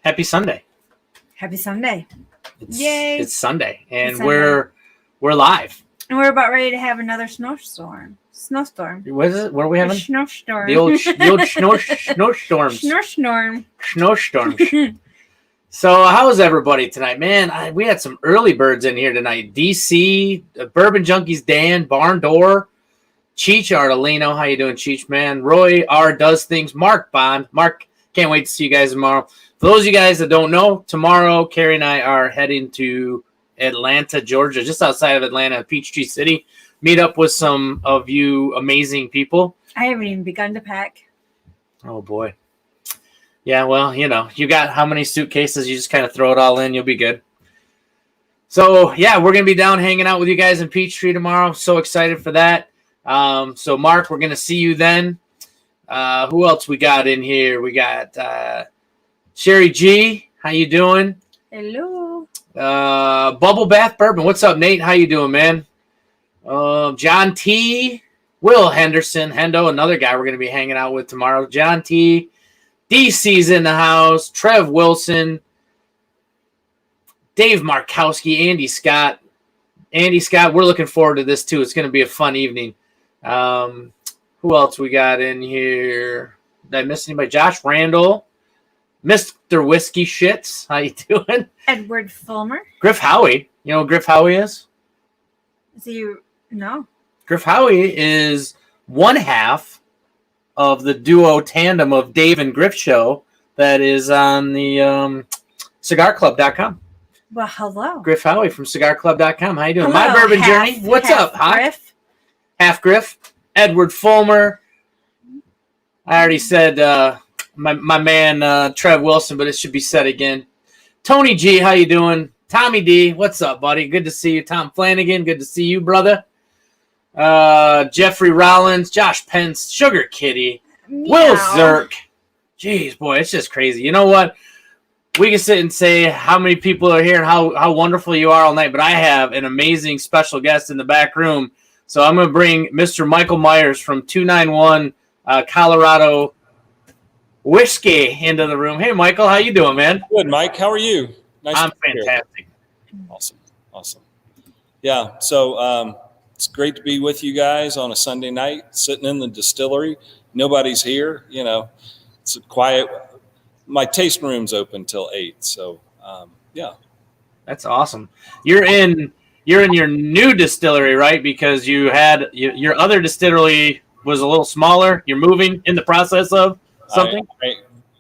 Happy Sunday. Happy Sunday. Yay. It's Sunday, and It's Sunday. we're live. And we're about ready to have another snowstorm. What is it? What are we having? Snowstorm. The old snowstorms. Snowstorms. So how's everybody tonight? Man, we had some early birds in here tonight. DC, Bourbon Junkies, Dan, Barn Door, Cheech Artolino. How you doing, Cheech, man? Roy R. Does Things. Mark Bond. Mark, can't wait to see you guys tomorrow. For those of you guys that don't know, tomorrow, Carrie and I are heading to Atlanta, Georgia, just outside of Atlanta, Peachtree City. Meet up with some of you amazing people. I haven't even begun to pack. Oh, boy. Yeah, well, you got how many suitcases? You just kind of throw it all in. You'll be good. So, yeah, we're going to be down hanging out with you guys in Peachtree tomorrow. So excited for that. So, Mark, we're going to see you then. Who else we got in here? We got Sherry G. How you doing? Hello. Bubble Bath Bourbon. What's up, Nate? How you doing, man? John T. Will Henderson. Hendo, another guy we're going to be hanging out with tomorrow. John T. DC's in the house. Trev Wilson. Dave Markowski. Andy Scott. We're looking forward to this, too. It's going to be a fun evening. Who else we got in here? Did I miss anybody? Josh Randall. Mr. Whiskey Shits. How you doing? Edward Fulmer. Griff Howie. You know who Griff Howie is? Is he? No. Griff Howie is one half of the duo tandem of Dave and Griff show that is on the cigarclub.com. Well, hello. Griff Howie from cigarclub.com. How you doing? Hello, My Bourbon Journey. What's up, Hot? Griff. Half Griff. Edward Fulmer. I already said my man Trev Wilson, but it should be said again. Tony G, how you doing? Tommy D, what's up, buddy? Good to see you. Tom Flanagan, good to see you, brother. Jeffrey Rollins, Josh Pence, Sugar Kitty, Meow. Will Zirk. Jeez, boy, it's just crazy. You know what? We can sit and say how many people are here and how wonderful you are all night, but I have an amazing special guest in the back room. So I'm going to bring Mr. Michael Myers from 291 Colorado Whiskey into the room. Hey, Michael, how you doing, man? Good, Mike. How are you? Nice I'm to be here. fantastic. Awesome. Yeah, so it's great to be with you guys on a Sunday night, sitting in the distillery. Nobody's here. It's a quiet. My tasting room's open till 8, so yeah. That's awesome. You're in your new distillery, right? Because you had your other distillery was a little smaller. You're moving in the process of something?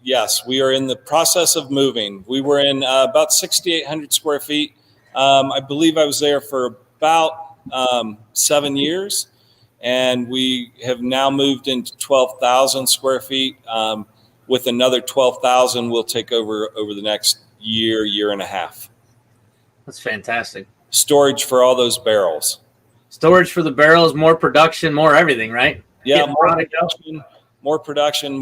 Yes, we are in the process of moving. We were in about 6,800 square feet. I believe I was there for about 7 years, and we have now moved into 12,000 square feet. With another 12,000, we'll take over the next year and a half. That's fantastic. Storage for all those barrels. Storage for the barrels, more production, more everything, right? Yeah, more production,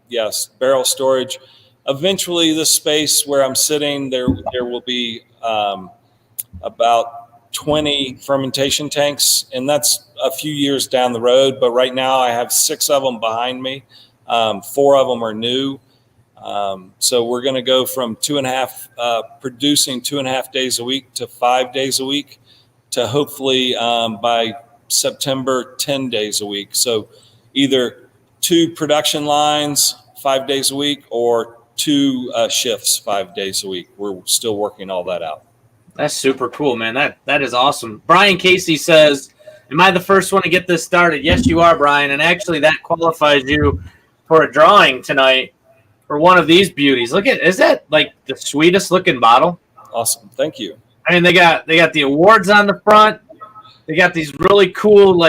yes, barrel storage. Eventually, this space where I'm sitting, there will be about 20 fermentation tanks, and that's a few years down the road. But right now, I have 6 of them behind me. 4 of them are new. So we're going to go from producing 2.5 days a week to 5 days a week to hopefully by September, 10 days a week. So either 2 production lines 5 days a week or 2 shifts 5 days a week. We're still working all that out. That's super cool, man. That is awesome. Brian Casey says, am I the first one to get this started? Yes, you are, Brian. And actually that qualifies you for a drawing tonight for one of these beauties. Is that like the sweetest looking bottle? Awesome. Thank you. I mean, they got the awards on the front. They got these really cool,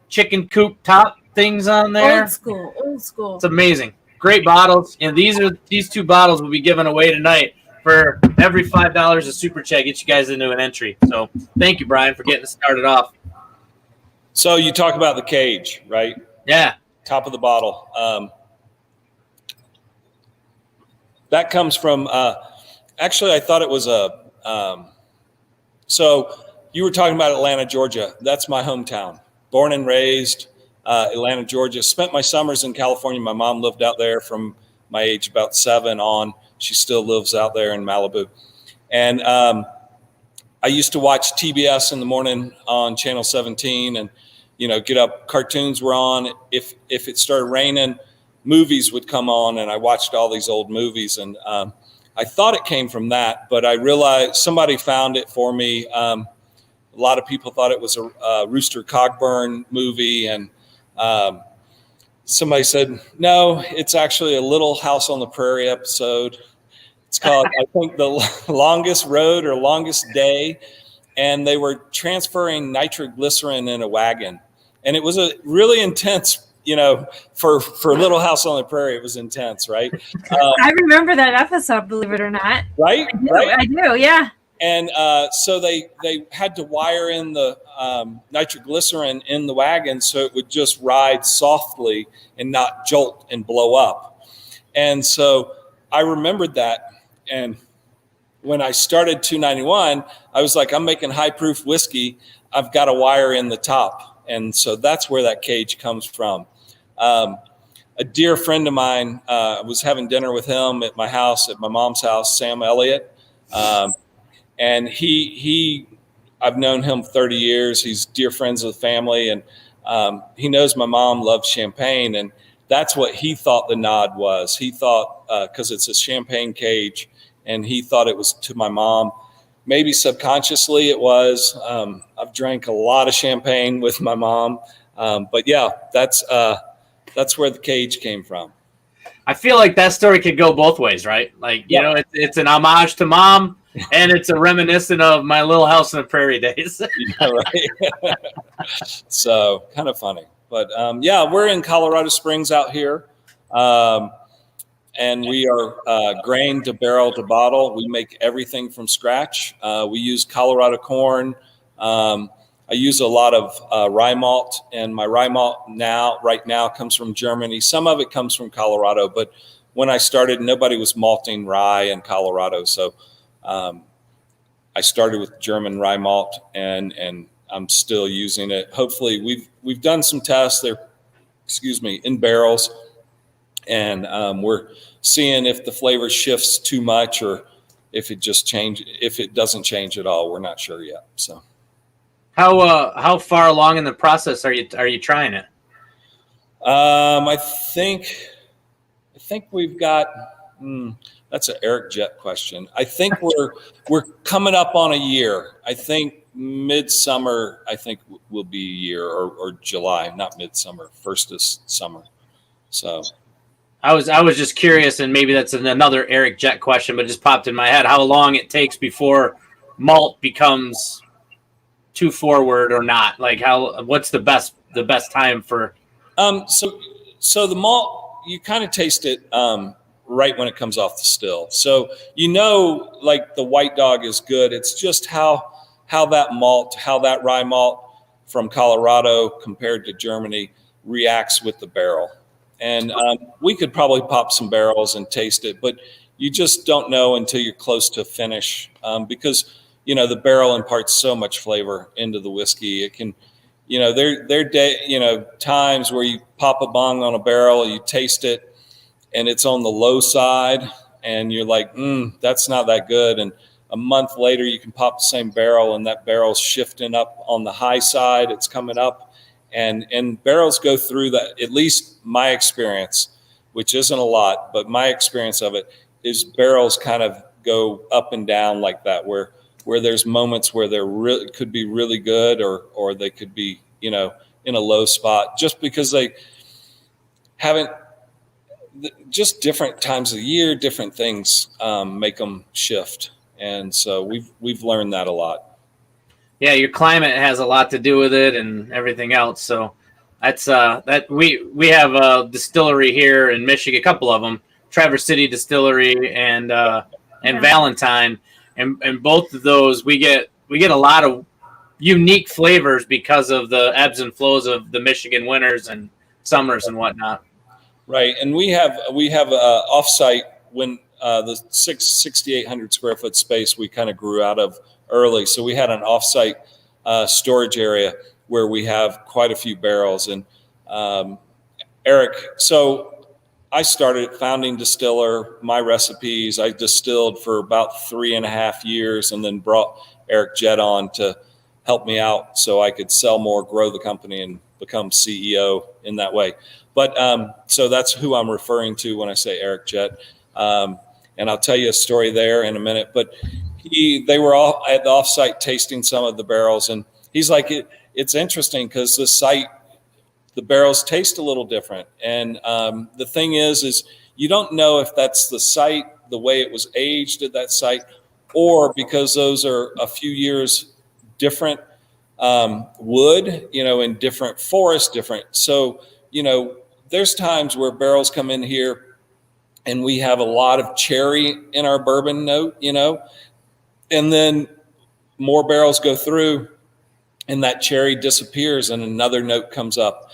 chicken coop top things on there. Old school. It's amazing. Great bottles. And these 2 bottles will be given away tonight for every $5 a super chat. Get you guys into an entry. So thank you, Brian, for getting us started off. So you talk about the cage, right? Yeah. Top of the bottle. That comes from, actually, I thought it was so you were talking about Atlanta, Georgia. That's my hometown. Born and raised, Atlanta, Georgia. Spent my summers in California. My mom lived out there from my age, about 7 on. She still lives out there in Malibu. And I used to watch TBS in the morning on Channel 17 and, get up. Cartoons were on. If it started raining, movies would come on, and I watched all these old movies. And I thought it came from that, but I realized somebody found it for me. A lot of people thought it was a Rooster Cogburn movie, and somebody said, no, it's actually a Little House on the Prairie episode. It's called, I think, The Longest Road or Longest Day. And they were transferring nitroglycerin in a wagon. And it was a really intense, for Little House on the Prairie, it was intense, right? I remember that episode, believe it or not. Right? I do, yeah. And so they had to wire in the nitroglycerin in the wagon so it would just ride softly and not jolt and blow up. And so I remembered that. And when I started 291, I was like, I'm making high proof whiskey. I've got a wire in the top. And so that's where that cage comes from. A dear friend of mine, I was having dinner with him at my house, at my mom's house, Sam Elliott. And I've known him 30 years. He's dear friends of the family. And he knows my mom loves champagne. And that's what he thought the nod was. He thought, because it's a champagne cage, and he thought it was to my mom. Maybe subconsciously it was. I've drank a lot of champagne with my mom. But yeah, that's where the cage came from. I feel like that story could go both ways, right? Like, it's an homage to mom, and it's a reminiscent of my Little House on the Prairie days. Yeah, right. So kind of funny. But we're in Colorado Springs out here. And we are grain to barrel to bottle. We make everything from scratch. We use Colorado corn. I use a lot of rye malt, and my rye malt right now comes from Germany. Some of it comes from Colorado, but when I started, nobody was malting rye in Colorado. So I started with German rye malt, and I'm still using it. Hopefully, we've done some tests there, in barrels. And we're seeing if the flavor shifts too much or if it doesn't change at all. We're not sure yet. So, how far along in the process are you trying it? I think we've got. That's an Eric Jett question. I think we're coming up on a year. I think midsummer. I think will be a year or July, not midsummer, first of summer. So. I was just curious, and maybe that's another Eric Jett question, but it just popped in my head, how long it takes before malt becomes too forward or not? Like what's the best time for? So the malt, you kind of taste it right when it comes off the still. So like the White Dog is good. It's just how that rye malt from Colorado compared to Germany reacts with the barrel. And we could probably pop some barrels and taste it, but you just don't know until you're close to finish because, the barrel imparts so much flavor into the whiskey. It can, there times where you pop a bong on a barrel, you taste it, and it's on the low side, and you're like, that's not that good. And a month later, you can pop the same barrel, and that barrel's shifting up on the high side. It's coming up. And barrels go through that, at least my experience, which isn't a lot, but my experience of it is barrels kind of go up and down like that, where there's moments where they're could be really good or they could be, in a low spot just because they haven't, just different times of the year, different things make them shift. And so we've learned that a lot. Yeah, your climate has a lot to do with it and everything else. So that's that we have a distillery here in Michigan, a couple of them, Traverse City Distillery and Valentine, and both of those we get a lot of unique flavors because of the ebbs and flows of the Michigan winters and summers and whatnot. Right, and we have offsite when the 6,800 square foot space we kind of grew out of early. So we had an offsite storage area where we have quite a few barrels. And Eric, so I started founding Distiller, my recipes. I distilled for about 3.5 years and then brought Eric Jett on to help me out so I could sell more, grow the company, and become CEO in that way. But so that's who I'm referring to when I say Eric Jett. And I'll tell you a story there in a minute. But they were all at the offsite tasting some of the barrels. And he's like, it's interesting because the barrels taste a little different. And the thing is you don't know if that's the site, the way it was aged at that site, or because those are a few years different wood, in different forests, different. So, there's times where barrels come in here and we have a lot of cherry in our bourbon note, and then more barrels go through and that cherry disappears and another note comes up.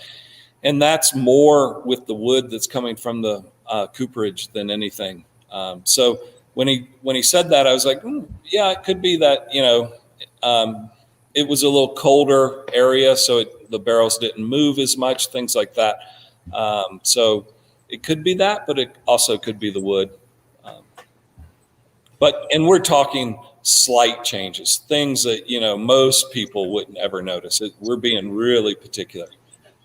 And that's more with the wood that's coming from the cooperage than anything. So when he said that, I was like, yeah, it could be that, it was a little colder area, so the barrels didn't move as much, things like that. So it could be that, but it also could be the wood. And we're talking slight changes, things that, most people wouldn't ever notice. We're being really particular.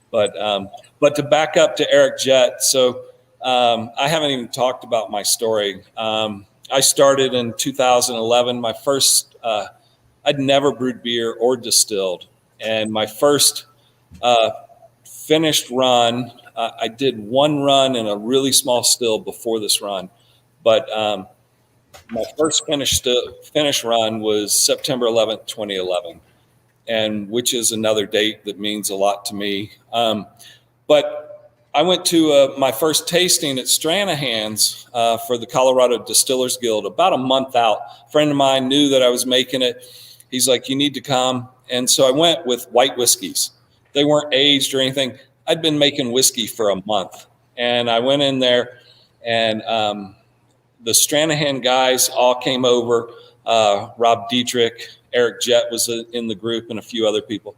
But to back up to Eric Jett, so I haven't even talked about my story. I started in 2011. My first, I'd never brewed beer or distilled. And my first finished run, I did one run in a really small still before this run. But my first finish run was September 11th, 2011. And which is another date that means a lot to me. But I went to my first tasting at Stranahan's for the Colorado Distillers Guild about a month out. A friend of mine knew that I was making it. He's like, you need to come. And so I went with white whiskeys. They weren't aged or anything. I'd been making whiskey for a month. And I went in there and the Stranahan guys all came over, Rob Dietrich, Eric Jett was in the group and a few other people.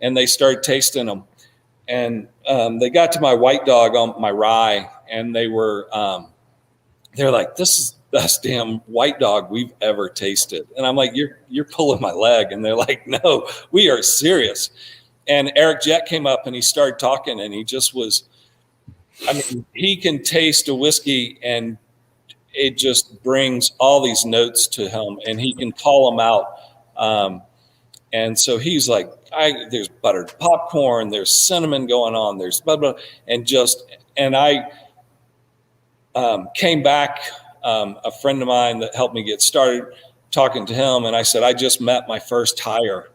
And they started tasting them. And they got to my white dog on my rye and they're like, this is the best damn white dog we've ever tasted. And I'm like, you're pulling my leg. And they're like, no, we are serious. And Eric Jett came up and he started talking and he just was, he can taste a whiskey and it just brings all these notes to him and he can call them out. And so he's like, there's buttered popcorn, there's cinnamon going on, there's blah, blah. And I came back, a friend of mine that helped me get started talking to him. And I said, I just met my first hire.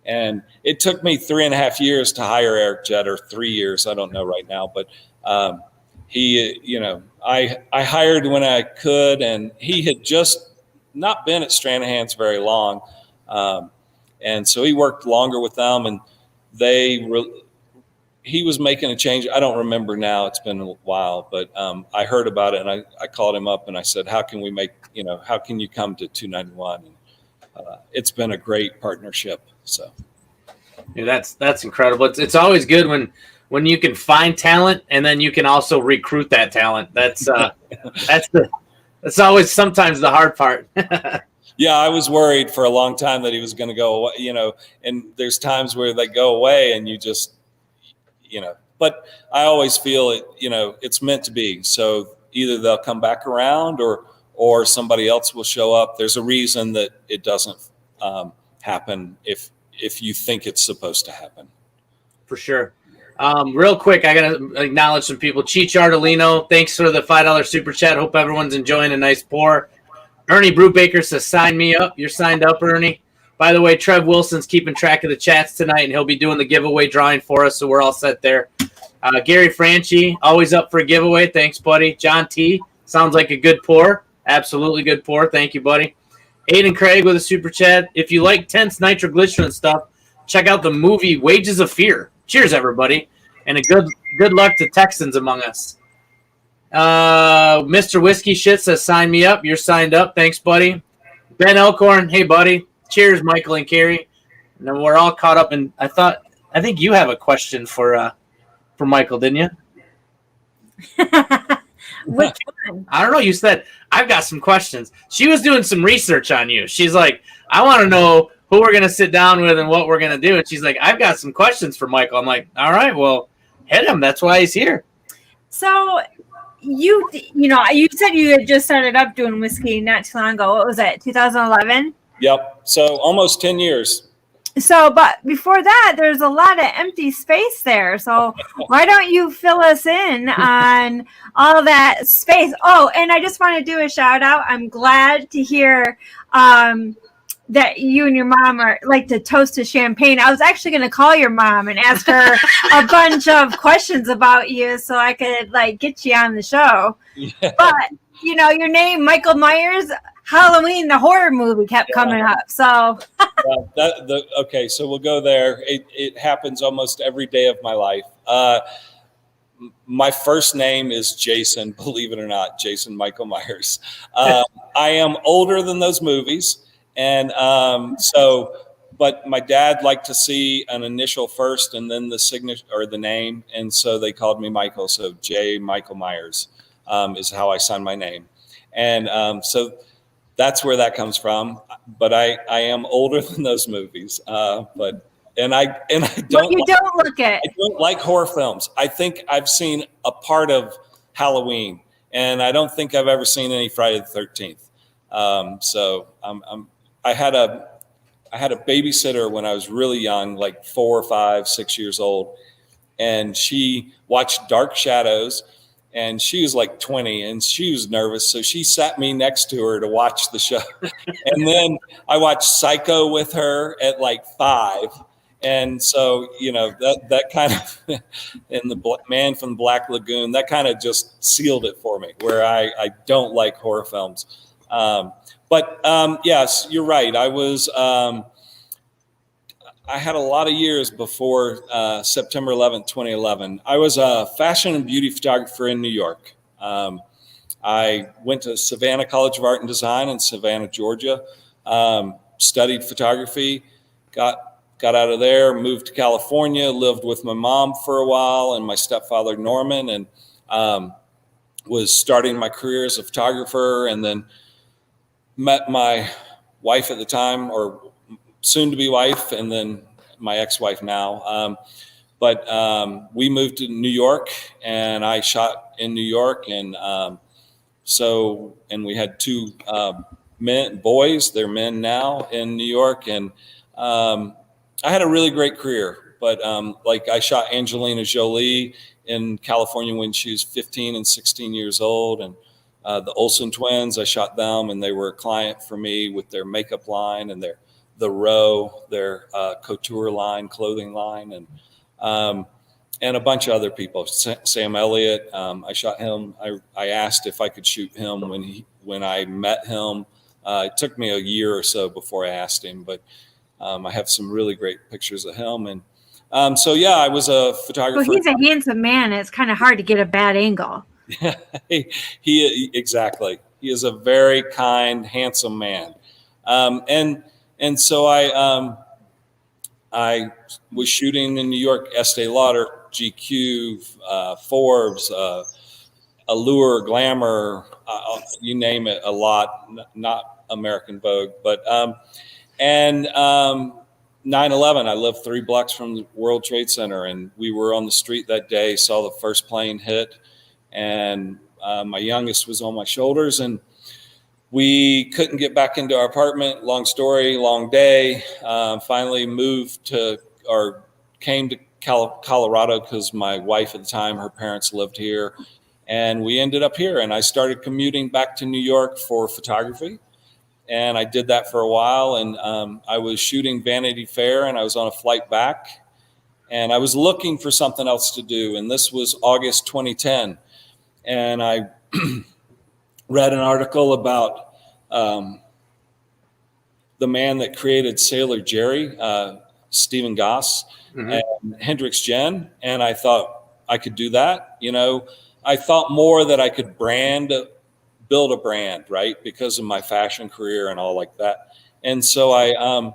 And it took me 3.5 years to hire Eric Jett, or 3 years. I don't know right now, but I hired when I could, and he had just not been at Stranahan's very long. And so he worked longer with them and he was making a change. I don't remember now. It's been a while, but I heard about it and I called him up and I said, how can you come to 291? And it's been a great partnership. So yeah, that's incredible. It's always good when you can find talent and then you can also recruit that talent. That's always sometimes the hard part. Yeah, I was worried for a long time that he was going to go away, and there's times where they go away and you just, but I always feel it, it's meant to be. So either they'll come back around or somebody else will show up. There's a reason that it doesn't happen if you think it's supposed to happen. For sure. Real quick, I got to acknowledge some people. Cheech Artolino, thanks for the $5 super chat. Hope everyone's enjoying a nice pour. Ernie Brubaker says, sign me up. You're signed up, Ernie. By the way, Trev Wilson's keeping track of the chats tonight, and he'll be doing the giveaway drawing for us, so we're all set there. Gary Franchi, always up for a giveaway. Thanks, buddy. John T, sounds like a good pour. Absolutely good pour. Thank you, buddy. Aiden Craig with a super chat. If you like tense nitroglycerin stuff, check out the movie Wages of Fear. Cheers, everybody. And a good luck to Texans among us. Mr. Whiskey Shit says, sign me up. You're signed up. Thanks, buddy. Ben Elkhorn, hey, buddy. Cheers, Michael and Carrie. And then we're all caught up. And I think you have a question for Michael, didn't you? I don't know. You said, I've got some questions. She was doing some research on you. She's like, I want to know who we're going to sit down with and what we're going to do. And she's like, I've got some questions for Michael. I'm like, all right, well, hit him. That's why he's here. So you said you had just started up doing whiskey not too long ago. What was it, 2011? Yep. So almost 10 years. So, but before that, there's a lot of empty space there. So why don't you fill us in on all that space? Oh, and I just want to do a shout out. I'm glad to hear that you and your mom are like to toast to champagne. I was actually going to call your mom and ask her a bunch of questions about you so I could like get you on the show. Yeah. But your name, Michael Myers, Halloween, the horror movie kept coming up. So okay, so we'll go there. It happens almost every day of my life. My first name is Jason, believe it or not, Jason Michael Myers. I am older than those movies. And but my dad liked to see an initial first and then the signature or the name. And so they called me Michael. So J. Michael Myers is how I signed my name. And so that's where that comes from. But I am older than those movies. I don't look at. I don't like horror films. I think I've seen a part of Halloween, and I don't think I've ever seen any Friday the 13th. So I had a babysitter when I was really young, like 4 or 5, 6 years old, and she watched Dark Shadows. And she was like 20 and she was nervous. So she sat me next to her to watch the show. And then I watched Psycho with her at like 5. And so, that kind of, and the Man from the Black Lagoon, that kind of just sealed it for me where I don't like horror films. Yes, you're right. I had a lot of years before September 11th, 2011. I was a fashion and beauty photographer in New York. I went to Savannah College of Art and Design in Savannah, Georgia, studied photography, got out of there, moved to California, lived with my mom for a while and my stepfather, Norman, and was starting my career as a photographer, and then met my wife at the time, or soon-to-be wife, and then my ex-wife now. We moved to New York, and I shot in New York, and we had 2 boys. They're men now in New York, and I had a really great career. But I shot Angelina Jolie in California when she was 15 and 16 years old, and the Olsen twins, I shot them, and they were a client for me with their makeup line and their couture line, clothing line, and a bunch of other people. Sam Elliott, I shot him. I asked if I could shoot him when I met him. It took me a year or so before I asked him, but I have some really great pictures of him. And I was a photographer. Well, he's a handsome man. It's kind of hard to get a bad angle. Exactly. He is a very kind, handsome man. And so I was shooting in New York, Estee Lauder, GQ, Forbes, Allure, Glamour, you name it, a lot, not American Vogue, but 9/11, I lived 3 blocks from the World Trade Center, and we were on the street that day, saw the first plane hit, and my youngest was on my shoulders, and we couldn't get back into our apartment. Long story, long day. Finally came to Colorado because my wife at the time, her parents lived here, and we ended up here. And I started commuting back to New York for photography, and I did that for a while. And I was shooting Vanity Fair, and I was on a flight back, and I was looking for something else to do. And this was August 2010, and I read an article about the man that created Sailor Jerry, Stephen Goss, and Hendrix Jen. And I thought I could do that. I thought more that I could build a brand, right? Because of my fashion career and all like that. And so I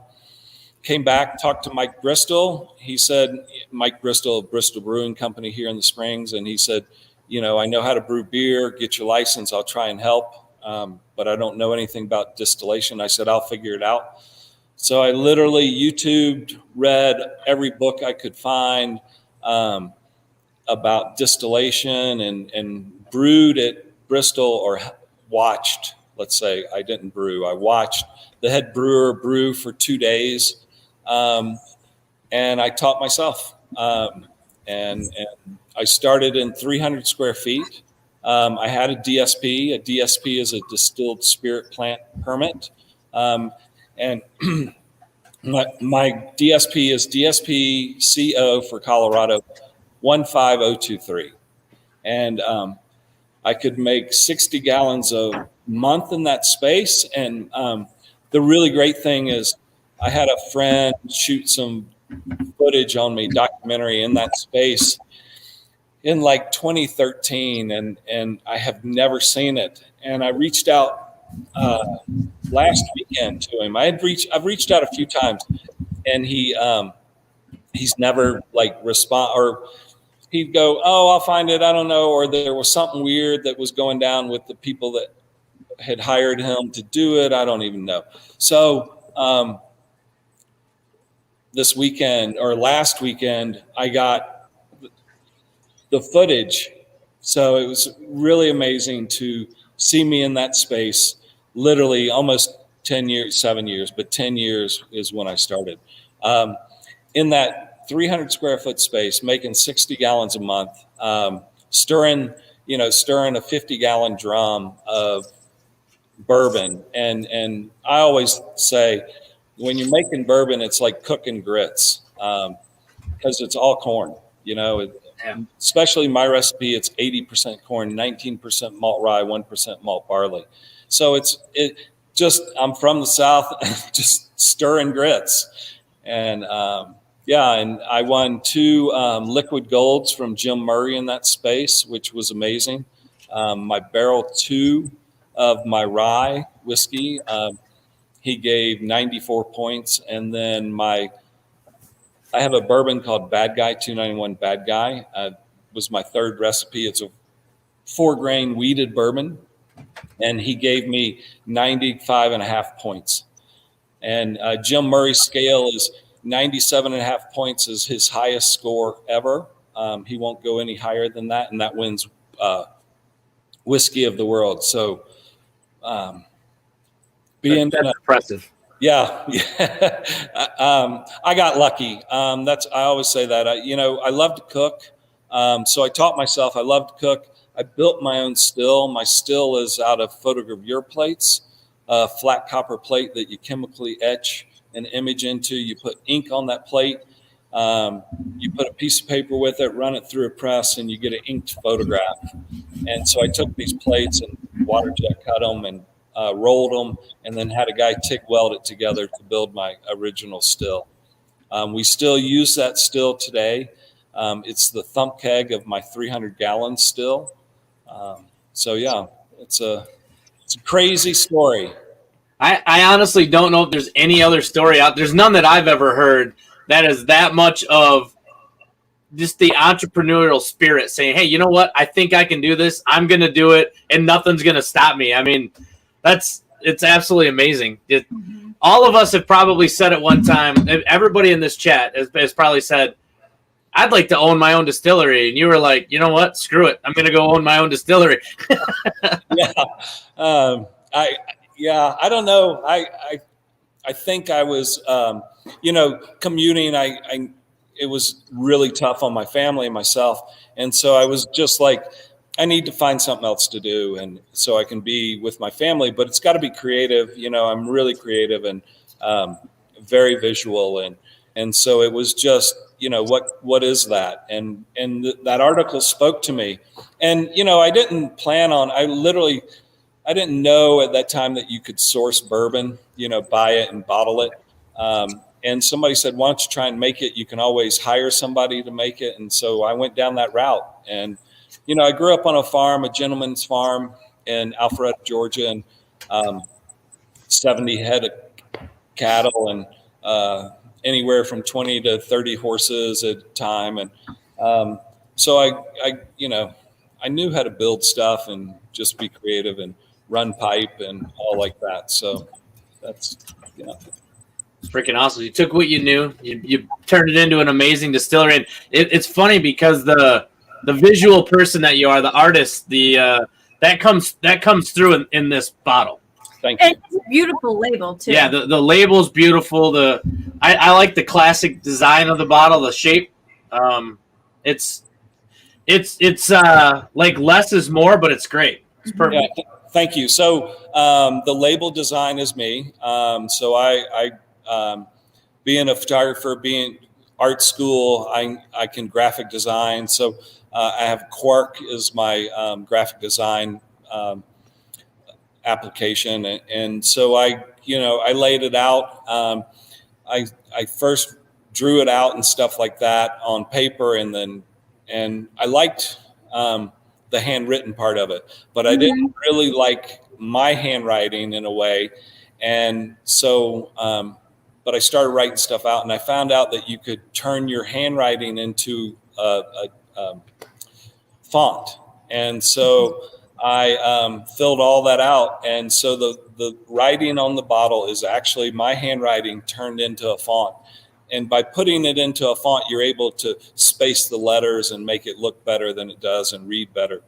came back, talked to Mike Bristol. He said, Mike Bristol of Bristol Brewing Company here in the Springs. And he said, I know how to brew beer, get your license, I'll try and help. But I don't know anything about distillation. I said, I'll figure it out. So I literally YouTubed, read every book I could find about distillation and brewed at Bristol, or watched, let's say I didn't brew. I watched the head brewer brew for 2 days. And I taught myself. And I started in 300 square feet. I had a DSP. A DSP is a distilled spirit plant permit. And my DSP is DSP CO for Colorado 15023. And I could make 60 gallons a month in that space. And the really great thing is I had a friend shoot some footage on me, documentary in that space in like 2013, and I have never seen it. And I reached out last weekend to him. I've reached out a few times, and he's never like respond, or he'd go, "Oh, I'll find it. I don't know," or there was something weird that was going down with the people that had hired him to do it. I don't even know. So this weekend or last weekend, I got the footage. So it was really amazing to see me in that space, literally almost 10 years, 7 years, but 10 years is when I started. In that 300 square foot space, making 60 gallons a month, stirring a 50-gallon drum of bourbon. And I always say, when you're making bourbon, it's like cooking grits, because it's all corn, especially my recipe, it's 80% corn, 19% malt rye, 1% malt barley. So I'm from the South, just stirring grits. And and I won 2 liquid golds from Jim Murray in that space, which was amazing. My barrel 2 of my rye whiskey, he gave 94 points. And then I have a bourbon called Bad Guy, 291 Bad Guy. Was my 3rd recipe. It's a 4-grain wheated bourbon. And he gave me 95.5 points. And Jim Murray's scale is 97.5 points is his highest score ever. He won't go any higher than that. And that wins Whiskey of the World. So that's impressive. Yeah. I got lucky. I always say that. I love to cook. So I taught myself. I love to cook. I built my own still. My still is out of photogravure plates, a flat copper plate that you chemically etch an image into. You put ink on that plate. You put a piece of paper with it, run it through a press, and you get an inked photograph. And so I took these plates and water jet cut them and rolled them, and then had a guy TIG weld it together to build my original still. We still use that still today. It's the thump keg of my 300-gallon still. So yeah, it's a crazy story. I honestly don't know if there's any other story out. There's none that I've ever heard that is that much of just the entrepreneurial spirit, saying, "Hey, you know what? I think I can do this. I'm going to do it, and nothing's going to stop me." I mean, it's absolutely amazing. All of us have probably said at one time. Everybody in this chat has probably said, "I'd like to own my own distillery," and you were like, "You know what? Screw it. I'm going to go own my own distillery." I don't know. I think I was, commuting. It was really tough on my family and myself. And so I was just like, I need to find something else to do. And so I can be with my family, but it's got to be creative. I'm really creative and very visual. And so it was just, what is that? And that article spoke to me. And, I didn't plan on, I didn't know at that time that you could source bourbon, buy it and bottle it. And somebody said, "Why don't you try and make it? You can always hire somebody to make it." And so I went down that route. And, I grew up on a farm, a gentleman's farm in Alpharetta, Georgia, and 70 head of cattle and anywhere from 20 to 30 horses at a time. And so I knew how to build stuff and just be creative and run pipe and all like that. So that's, It's freaking awesome. You took what you knew, you turned it into an amazing distillery. And it's funny because the visual person that you are, the artist, that comes through in this bottle. Thank you. And it's a beautiful label too. Yeah, the label's beautiful. I like the classic design of the bottle, the shape. It's like less is more, but it's great. It's perfect. Yeah, thank you. So the label design is me. So I being a photographer, being art school, I can graphic design. So I have Quark is my graphic design application, and so I laid it out. I first drew it out and stuff like that on paper, and I liked the handwritten part of it, but I didn't really like my handwriting in a way, and so but I started writing stuff out, and I found out that you could turn your handwriting into a font, and so I filled all that out, and so the writing on the bottle is actually my handwriting turned into a font. And by putting it into a font, you're able to space the letters and make it look better than it does and read better.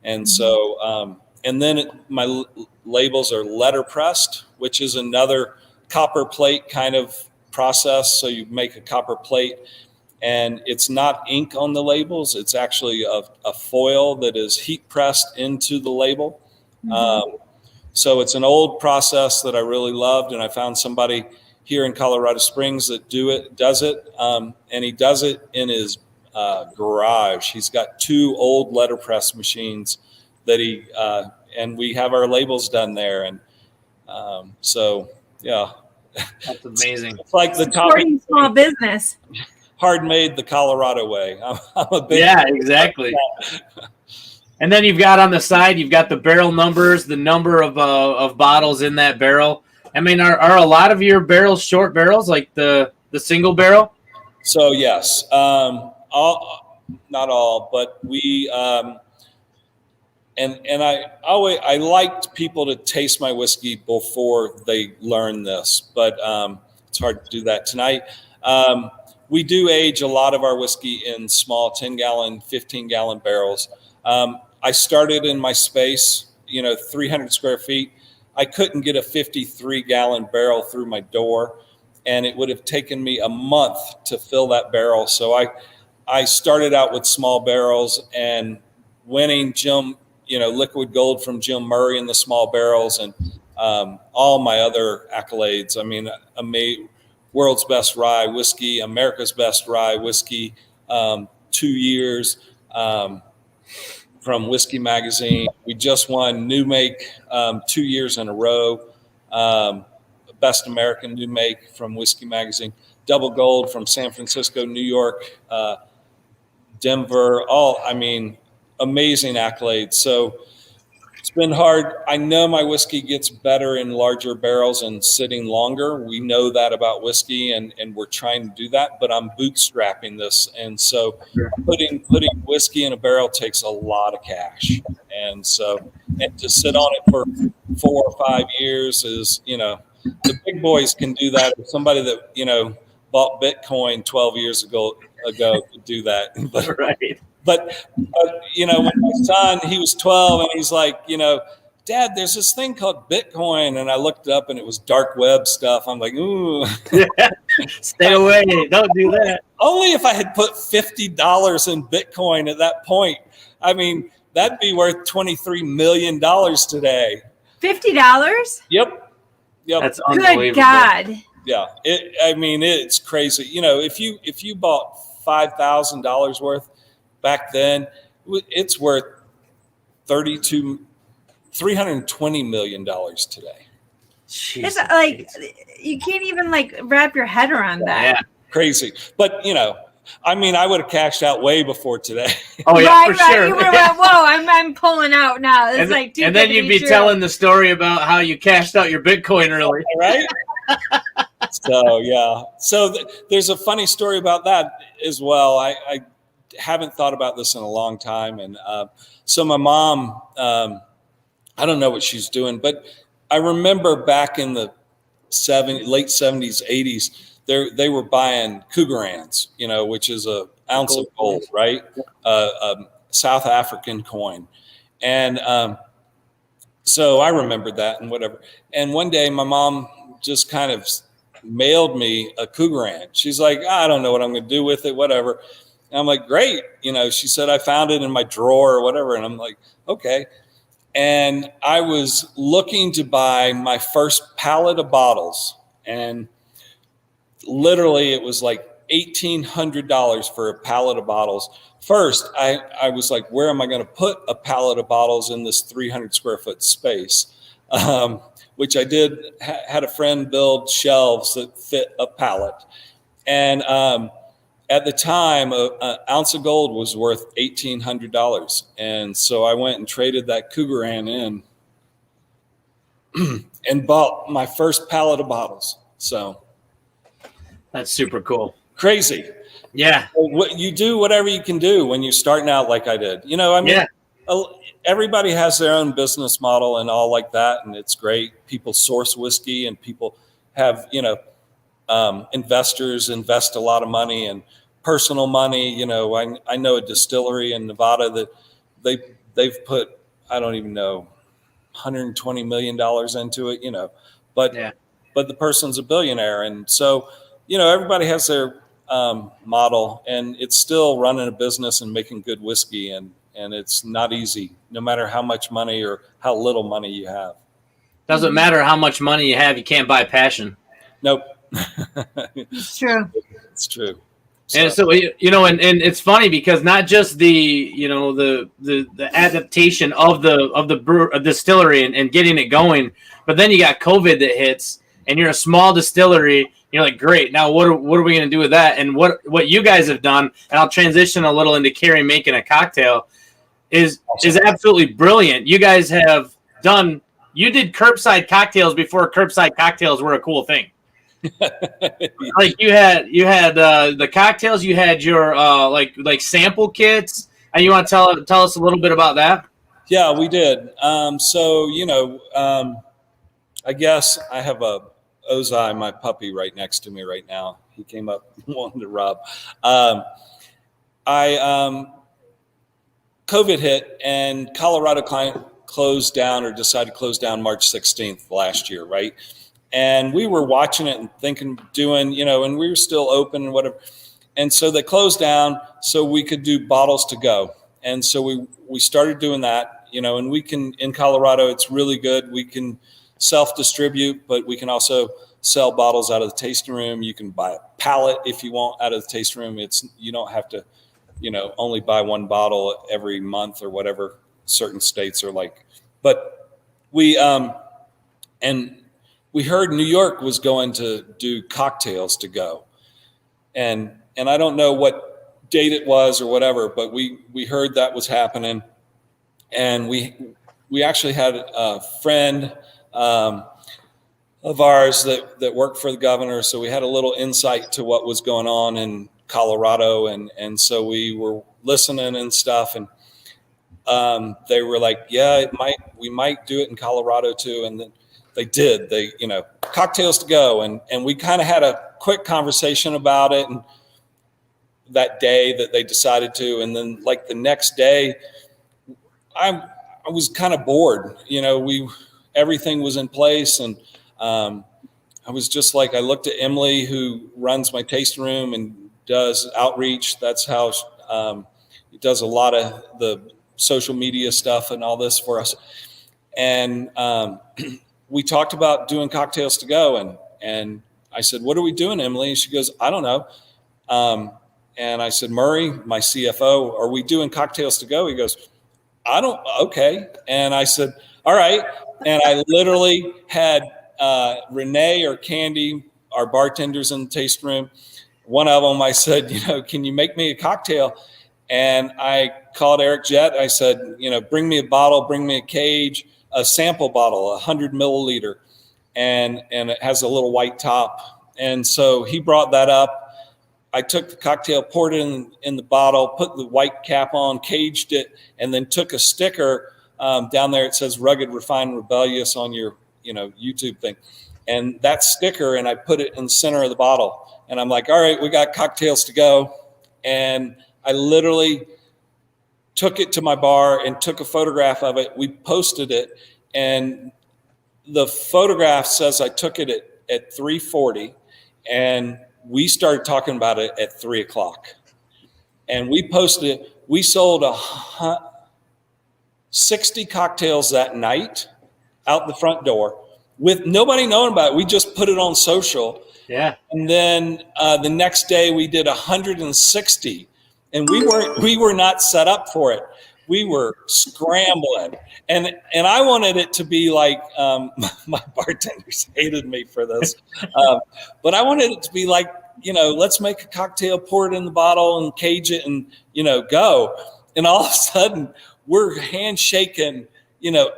And so, and then my labels are letter pressed, which is another copper plate kind of process. So you make a copper plate, and it's not ink on the labels. It's actually a foil that is heat pressed into the label. So it's an old process that I really loved, and I found somebody here in Colorado Springs that does it, and he does it in his garage. He's got 2 old letterpress machines that and we have our labels done there, and so yeah, That's amazing. It's like the supporting small business. Hard made the Colorado way. I'm a big exactly. And then you've got on the side, you've got the barrel numbers, the number of bottles in that barrel. I mean, are a lot of your barrels short barrels, like the single barrel? So yes, not all, but we and I liked people to taste my whiskey before they learn this, but it's hard to do that tonight. We do age a lot of our whiskey in small 10-gallon, 15-gallon barrels. I started in my space, 300 square feet. I couldn't get a 53-gallon barrel through my door, and it would have taken me a month to fill that barrel. So I started out with small barrels and winning liquid gold from Jim Murray in the small barrels, and all my other accolades. I mean, world's best rye whiskey, America's best rye whiskey, 2 years from Whiskey Magazine. We just won new make 2 years in a row. Best American new make from Whiskey Magazine, double gold from San Francisco, New York, Denver, amazing accolades. So it's been hard. I know my whiskey gets better in larger barrels and sitting longer. We know that about whiskey, and we're trying to do that, but I'm bootstrapping this. And so putting whiskey in a barrel takes a lot of cash. And to sit on it for 4 or 5 years is, the big boys can do that. Somebody that, bought Bitcoin 12 years ago could do that. But, right. But when my son, he was 12, and he's like, Dad, there's this thing called Bitcoin. And I looked it up, and it was dark web stuff. I'm like, ooh. Stay away. Don't do that. Only if I had put $50 in Bitcoin at that point. I mean, that'd be worth $23 million today. $50? Yep. That's unbelievable. Good God. Yeah. It's crazy. If you bought $5,000 worth back then, it's worth $320 million today. Jeez. It's like you can't even wrap your head around that. Yeah. Crazy. But I would have cashed out way before today. Oh yeah, right, for right. sure. You were like, whoa, I'm pulling out now. It's and then you'd be telling the story about how you cashed out your Bitcoin early. Right? So, yeah. So there's a funny story about that as well. I haven't thought about this in a long time. And so my mom, I don't know what she's doing, but I remember back in the late 70s, 80s, they were buying Cougarans, which is a ounce of gold, right? South African coin. And so I remembered that and whatever. And one day my mom just kind of mailed me a Cougaran. She's like, I don't know what I'm going to do with it, whatever. And I'm like, great. She said, I found it in my drawer or whatever. And I'm like, okay. And I was looking to buy my first pallet of bottles. And literally it was like $1,800 for a pallet of bottles. First, I was like, where am I going to put a pallet of bottles in this 300 square foot space? Which I did, had a friend build shelves that fit a pallet. And at the time, an ounce of gold was worth $1,800. And so I went and traded that Cougaran in and bought my first pallet of bottles. So that's super cool. Crazy. Yeah. What you do, whatever you can do when you're starting out like I did. Everybody has their own business model and all like that, and it's great. People source whiskey, and people have, investors invest a lot of money and personal money. I know a distillery in Nevada that they've put, I don't even know, $120 million into it, but the person's a billionaire. And so, everybody has their model, and it's still running a business and making good whiskey. And it's not easy, no matter how much money or how little money you have. Doesn't matter how much money you have, you can't buy passion. Nope. It's true. It's true. And so, and it's funny because not just the adaptation of the distillery and getting it going, but then you got COVID that hits, and you're a small distillery. You're like, great. Now what are we going to do with that? And what you guys have done, and I'll transition a little into Carrie making a cocktail, is absolutely brilliant. You guys have done. You did curbside cocktails before curbside cocktails were a cool thing. Like you had the cocktails. You had your like sample kits. And you want to tell us a little bit about that? Yeah, we did. I guess I have a Ozai, my puppy, right next to me right now. He came up wanting to rub. COVID hit, and Colorado closed down or decided to close down March 16th last year, right? And we were watching it and thinking, and we were still open and whatever. And so they closed down so we could do bottles to go. And so we started doing that, and we can, in Colorado, it's really good. We can self-distribute, but we can also sell bottles out of the tasting room. You can buy a pallet if you want out of the tasting room. You don't have to, only buy one bottle every month or whatever certain states are like. But we heard New York was going to do cocktails to go. And I don't know what date it was or whatever, but we heard that was happening. And we actually had a friend of ours that worked for the governor. So we had a little insight to what was going on in Colorado. And so we were listening and stuff. And they were like, yeah, we might do it in Colorado too. And then they did. Cocktails to go. And we kind of had a quick conversation about it. And that day that they decided to. And then like the next day, I was kind of bored. Everything was in place, and I was just like, I looked at Emily, who runs my tasting room and does outreach. That's how he does a lot of the social media stuff and all this for us. And we talked about doing cocktails to go, and I said, what are we doing, Emily? And she goes, I don't know. And I said, Murray, my CFO, are we doing cocktails to go? He goes, okay. And I said, all right. And I literally had Renee or Candy, our bartenders in the taste room. One of them, I said, can you make me a cocktail? And I called Eric Jett. I said, bring me a bottle, bring me a cage, a sample bottle, 100 milliliter. And it has a little white top. And so he brought that up. I took the cocktail, poured it in the bottle, put the white cap on, caged it, and then took a sticker down there. It says "Rugged, Refined, Rebellious" on your YouTube thing, and that sticker, and I put it in the center of the bottle. And I'm like, all right, we got cocktails to go, and I literally took it to my bar and took a photograph of it. We posted it, and the photograph says I took it at 3:40, and we started talking about it at 3:00, and we posted it. We sold 60 cocktails that night out the front door with nobody knowing about it. We just put it on social. Yeah. And then the next day we did 160, and we were not set up for it. We were scrambling, and I wanted it to be like my bartenders hated me for this, but I wanted it to be like, let's make a cocktail, pour it in the bottle, and cage it, and go. And all of a sudden, we're handshaking,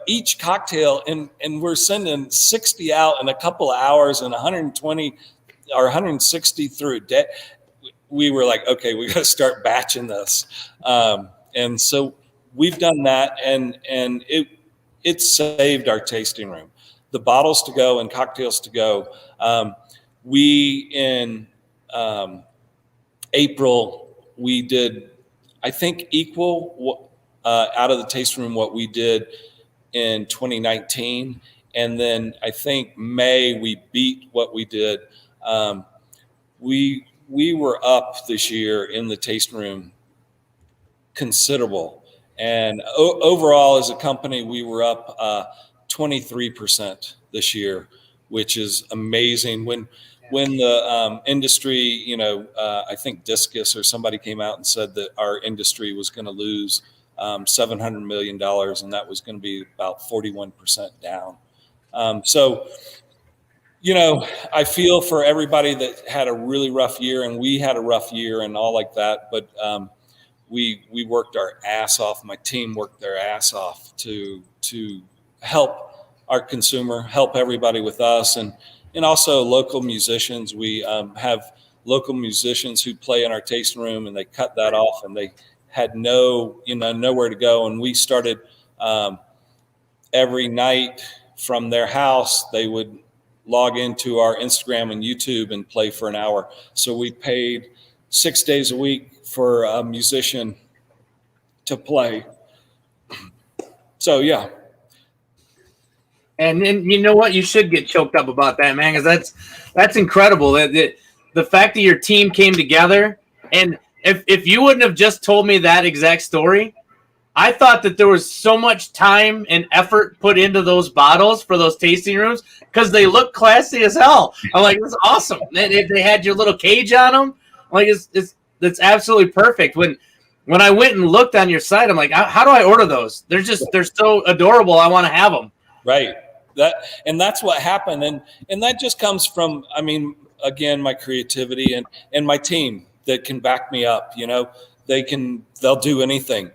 each cocktail, and we're sending 60 out in a couple of hours and 120 or 160 through a day. We were like, okay, we got to start batching this, and so we've done that, and it saved our tasting room. The bottles to go and cocktails to go. We in April we did, I think, equal out of the tasting room what we did in 2019, and then I think May we beat what we did. We were up this year in the tasting room considerable. And overall, as a company, we were up 23% this year, which is amazing. When the industry, I think Discus or somebody came out and said that our industry was going to lose $700 million, and that was going to be about 41% down. So, I feel for everybody that had a really rough year, and we had a rough year and all like that, but we worked our ass off. My team worked their ass off to help our consumer, help everybody with us, and also local musicians. We have local musicians who play in our tasting room, and they cut that off, and they had nowhere to go. And we started every night from their house. They would log into our Instagram and YouTube and play for an hour. So we paid 6 days a week for a musician to play. So, yeah. And then you know what? You should get choked up about that, man, because that's incredible. The fact that your team came together, and if you wouldn't have just told me that exact story, I thought that there was so much time and effort put into those bottles for those tasting rooms because they look classy as hell. I'm like, that's awesome. If they had your little cage on them, like it's absolutely perfect. When I went and looked on your site, I'm like, how do I order those? They're so adorable. I want to have them. Right. That's what happened. And that just comes from, again, my creativity and my team that can back me up. They'll do anything.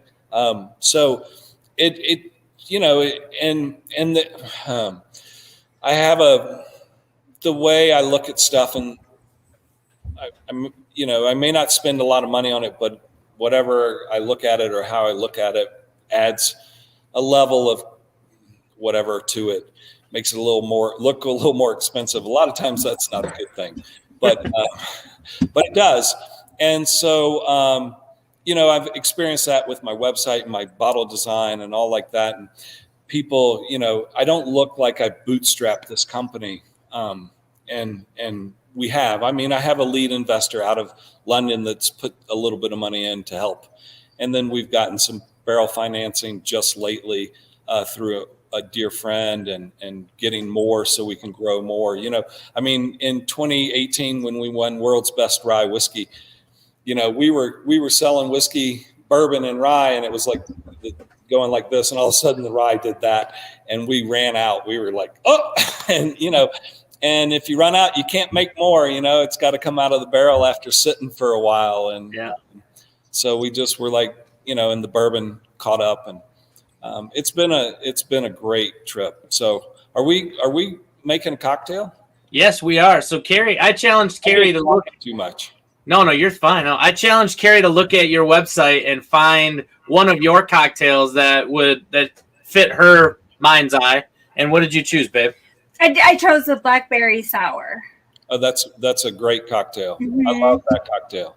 So I have the way I look at stuff, and I may not spend a lot of money on it, but whatever I look at it or how I look at it adds a level of whatever to it, makes it look a little more expensive. A lot of times that's not a good thing, but it does. And so, I've experienced that with my website and my bottle design and all like that. And people, I don't look like I bootstrapped this company. And we have, I have a lead investor out of London that's put a little bit of money in to help. And then we've gotten some barrel financing just lately through a dear friend and getting more so we can grow more. In 2018, when we won World's Best Rye Whiskey, we were selling whiskey, bourbon, and rye, and it was like going like this, and all of a sudden the rye did that, and we ran out. We were like, oh, and and if you run out, you can't make more. It's got to come out of the barrel after sitting for a while, and yeah. So we just were like, and the bourbon caught up, and it's been a great trip. So are we making a cocktail? Yes, we are. So Carrie, I challenged Carrie to look too much. No, you're fine. No, I challenged Carrie to look at your website and find one of your cocktails that fit her mind's eye. And what did you choose, babe? I chose the blackberry sour. Oh, that's a great cocktail. Mm-hmm. I love that cocktail.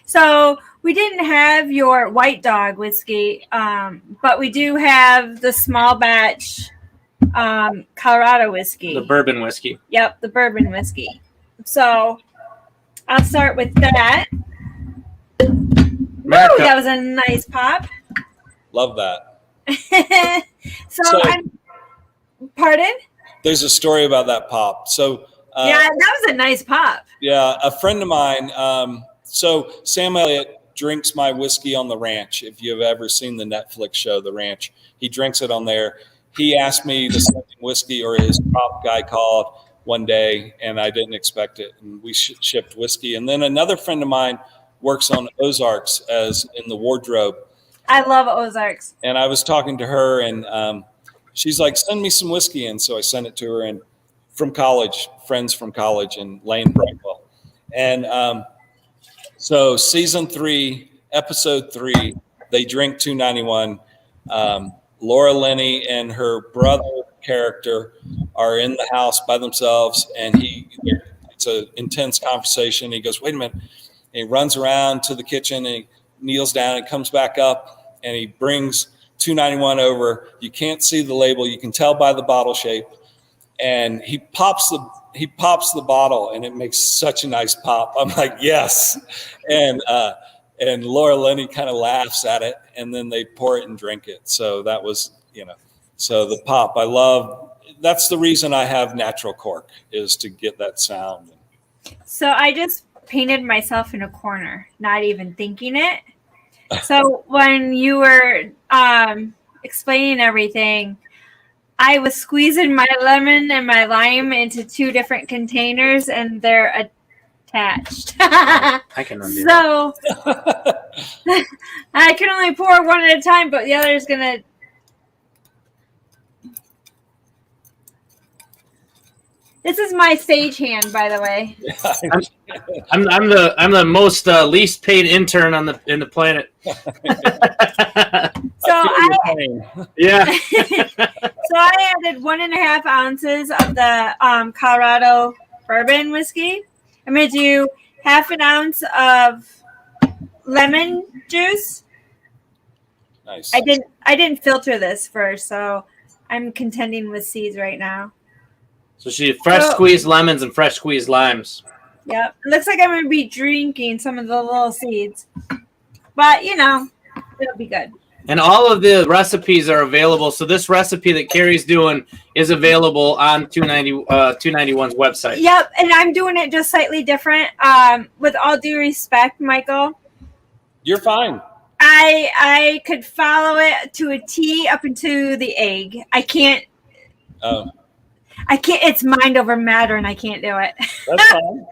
So we didn't have your White Dog whiskey, but we do have the small batch Colorado whiskey. The bourbon whiskey. Yep, the bourbon whiskey. So I'll start with that. Ooh, that was a nice pop. Love that. so pardon? There's a story about that pop. So yeah, that was a nice pop. Yeah, a friend of mine. So Sam Elliott drinks my whiskey on the ranch. If you've ever seen the Netflix show, The Ranch, he drinks it on there. He asked me to send him whiskey, or his prop guy called one day, and I didn't expect it. And we shipped whiskey. And then another friend of mine works on Ozarks as in the wardrobe. I love Ozarks. And I was talking to her, and she's like, send me some whiskey. And so I sent it to her, and from college, friends from college in Lane Brightwell. And so season 3, episode 3, they drink 291. Laura Linney and her brother character are in the house by themselves, and it's an intense conversation. He goes, wait a minute. And he runs around to the kitchen, and he kneels down and comes back up, and he brings 291 over. You can't see the label. You can tell by the bottle shape. And he pops the bottle, and it makes such a nice pop. I'm like, yes. And Laura Linney kind of laughs at it, and then they pour it and drink it. So that was, so the pop, that's the reason I have natural cork, is to get that sound. So I just painted myself in a corner, not even thinking it. So when you were explaining everything, I was squeezing my lemon and my lime into 2 different containers, and they're attached. I can undo so I can only pour one at a time, but the other is gonna. This is my stage hand, by the way. I'm the most least paid intern in the planet. So yeah. So I added 1.5 ounces of the Colorado bourbon whiskey. I'm gonna do 1/2 ounce of lemon juice. Nice. I didn't filter this first, so I'm contending with seeds right now. So she fresh squeezed lemons and fresh squeezed limes. Yep. It looks like I'm gonna be drinking some of the little seeds, but it'll be good. And all of the recipes are available. So this recipe that Carrie's doing is available on 291's website. Yep, and I'm doing it just slightly different. With all due respect, Michael, you're fine. I could follow it to a T up into the egg. I can't. Oh. I can't. It's mind over matter, and I can't do it. That's fine.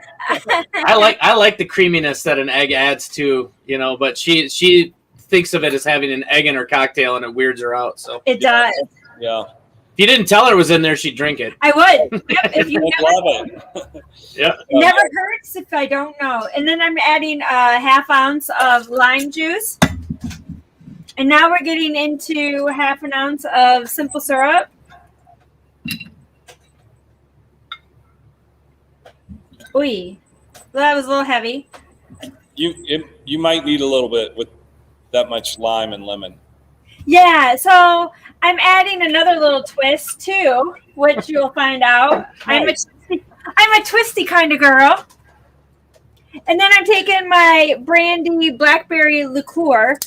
I like the creaminess that an egg adds to, but she thinks of it as having an egg in her cocktail, and it weirds her out. So it does. Yeah. If you didn't tell her it was in there, she'd drink it. I would. Yep, if you love it. Yeah. It never hurts if I don't know. And then I'm adding 1/2 ounce of lime juice. And now we're getting into 1/2 ounce of simple syrup. Ooh, that was a little heavy. You might need a little bit with that much lime and lemon. Yeah, so I'm adding another little twist too, which you'll find out. Nice. I'm a twisty kind of girl. And then I'm taking my brandy blackberry liqueur,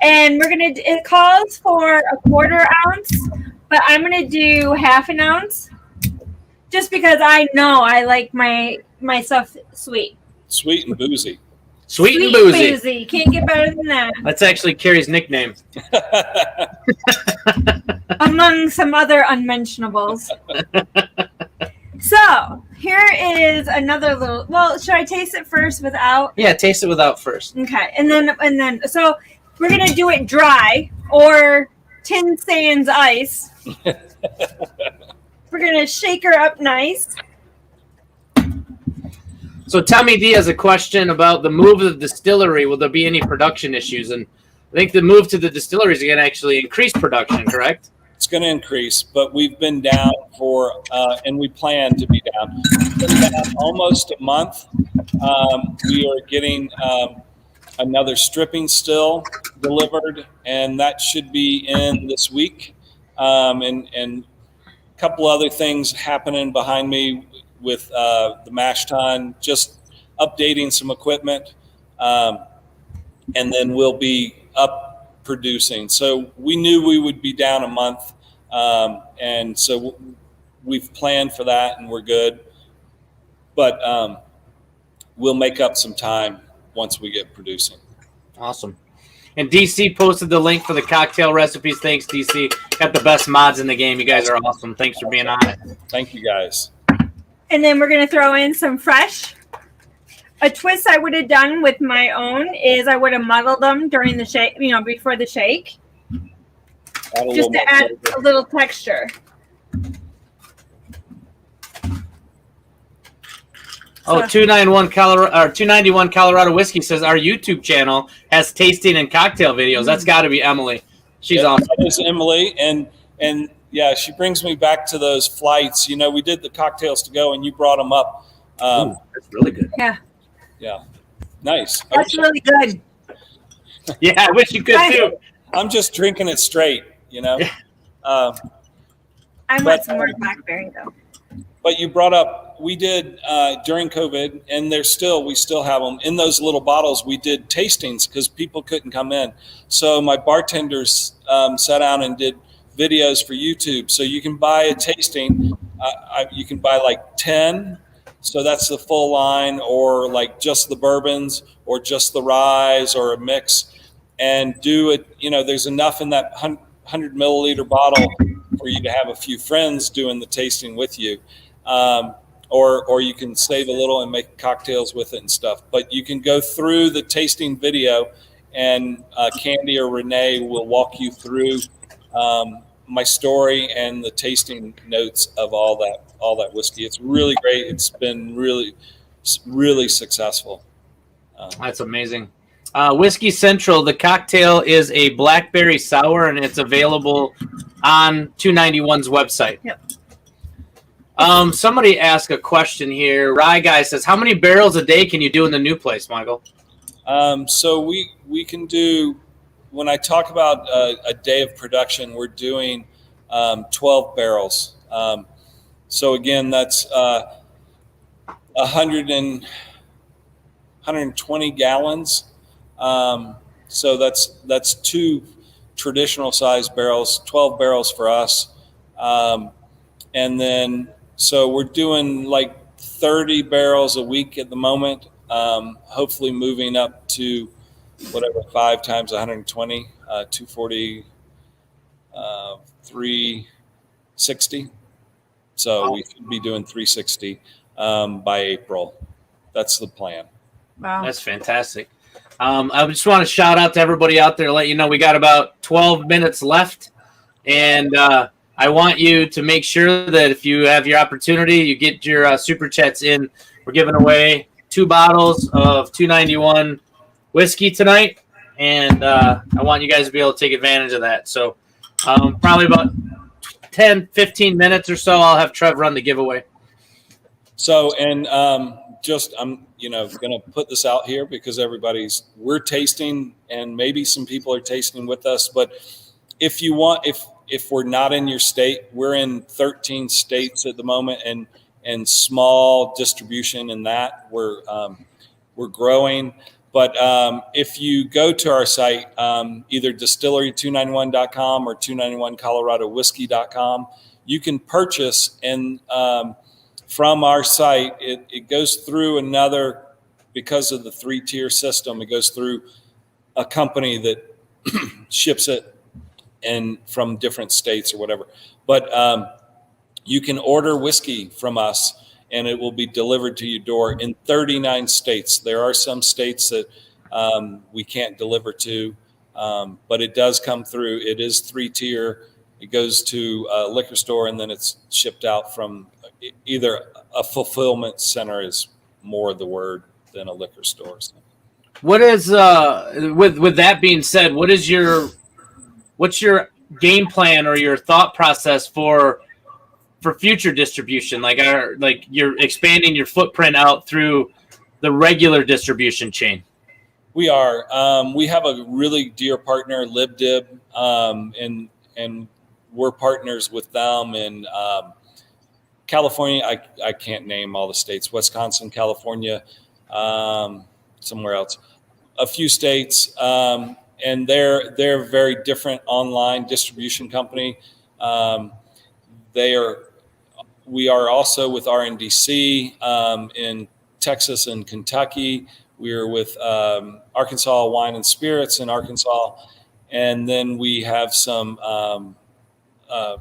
and it calls for 1/4 ounce, but I'm gonna do 1/2 ounce, just because I know I like my stuff sweet. Sweet and boozy. Sweet and boozy. Can't get better than that. That's actually Carrie's nickname. Among some other unmentionables. So here is another little. Well, should I taste it first without? Yeah, taste it without first. Okay, and then so we're gonna do it dry or tin sans ice. We're gonna shake her up nice. So Tommy D has a question about the move of the distillery. Will there be any production issues? And I think the move to the distillery is going to actually increase production, correct? It's going to increase, but we've been down for, and we plan to be down. We've been down almost a month. We are getting another stripping still delivered, and that should be in this week. And a couple other things happening behind me with the mash tun, just updating some equipment, and then we'll be up producing. So we knew we would be down a month, and so we've planned for that, and we're good. But we'll make up some time once we get producing. Awesome. And DC posted the link for the cocktail recipes. Thanks, DC. Got the best mods in the game. You guys are awesome. Thanks for being on it. Thank you, guys. And then we're going to throw in some fresh. A twist I would have done with my own is I would have muddled them during the shake, before the shake, just to add a little texture. Oh, 291 Colorado Whiskey says our YouTube channel has tasting and cocktail videos. That's got to be Emily. She's awesome. That is Emily, and yeah, she brings me back to those flights. We did the cocktails to go, and you brought them up. Ooh, that's really good. Yeah, nice. That's really good. Yeah, I wish you could too. I'm just drinking it straight, I want some more blackberry though. But you brought up, we did during COVID, and we still have them in those little bottles. We did tastings because people couldn't come in. So my bartenders sat down and did videos for YouTube. So you can buy a tasting. You can buy like 10. So that's the full line, or like just the bourbons, or just the ryes, or a mix, and do it. There's enough in that 100 milliliter bottle for you to have a few friends doing the tasting with you. Or you can save a little and make cocktails with it and stuff. But you can go through the tasting video, and Candy or Renee will walk you through my story and the tasting notes of all that whiskey. It's really great. It's been really, really successful. That's amazing. Whiskey Central, the cocktail is a blackberry sour, and it's available on 291's website. Yep. Somebody asked a question here. Rye Guy says, how many barrels a day can you do in the new place, Michael? So we can do, when I talk about a day of production, we're doing 12 barrels. So again, that's 120 gallons. So that's 2 traditional size barrels, 12 barrels for us. And then, so we're doing like 30 barrels a week at the moment. Hopefully moving up to whatever, 5 times 120, 240, 360. So we should be doing 360 by April. That's the plan. Wow. That's fantastic. I just want to shout out to everybody out there, let you know we got about 12 minutes left. And I want you to make sure that if you have your opportunity, you get your super chats in. We're giving away 2 bottles of 291 whiskey tonight. And I want you guys to be able to take advantage of that. So probably about 10, 15 minutes or so, I'll have Trev run the giveaway. So, and I'm going to put this out here because we're tasting, and maybe some people are tasting with us. But if you want, if we're not in your state, we're in 13 states at the moment, and small distribution in that we're growing. But if you go to our site, either distillery291.com or 291coloradowhiskey.com, you can purchase, and from our site, it goes through because of the 3-tier system, it goes through a company that ships it and from different states or whatever. But you can order whiskey from us, and it will be delivered to your door in 39 states. There are some states that we can't deliver to, but it does come through. It is 3-tier. It goes to a liquor store, and then it's shipped out from either a fulfillment center is more of the word than a liquor store. So. What is with that being said, what's your game plan or your thought process for future distribution? Like you're expanding your footprint out through the regular distribution chain. We are. We have a really dear partner, LibDib, and we're partners with them in California. I can't name all the states. Wisconsin, California, somewhere else. A few states, and they're a very different online distribution company. We are also with RNDC in Texas and Kentucky. We're with Arkansas Wine and Spirits in Arkansas, and then we have some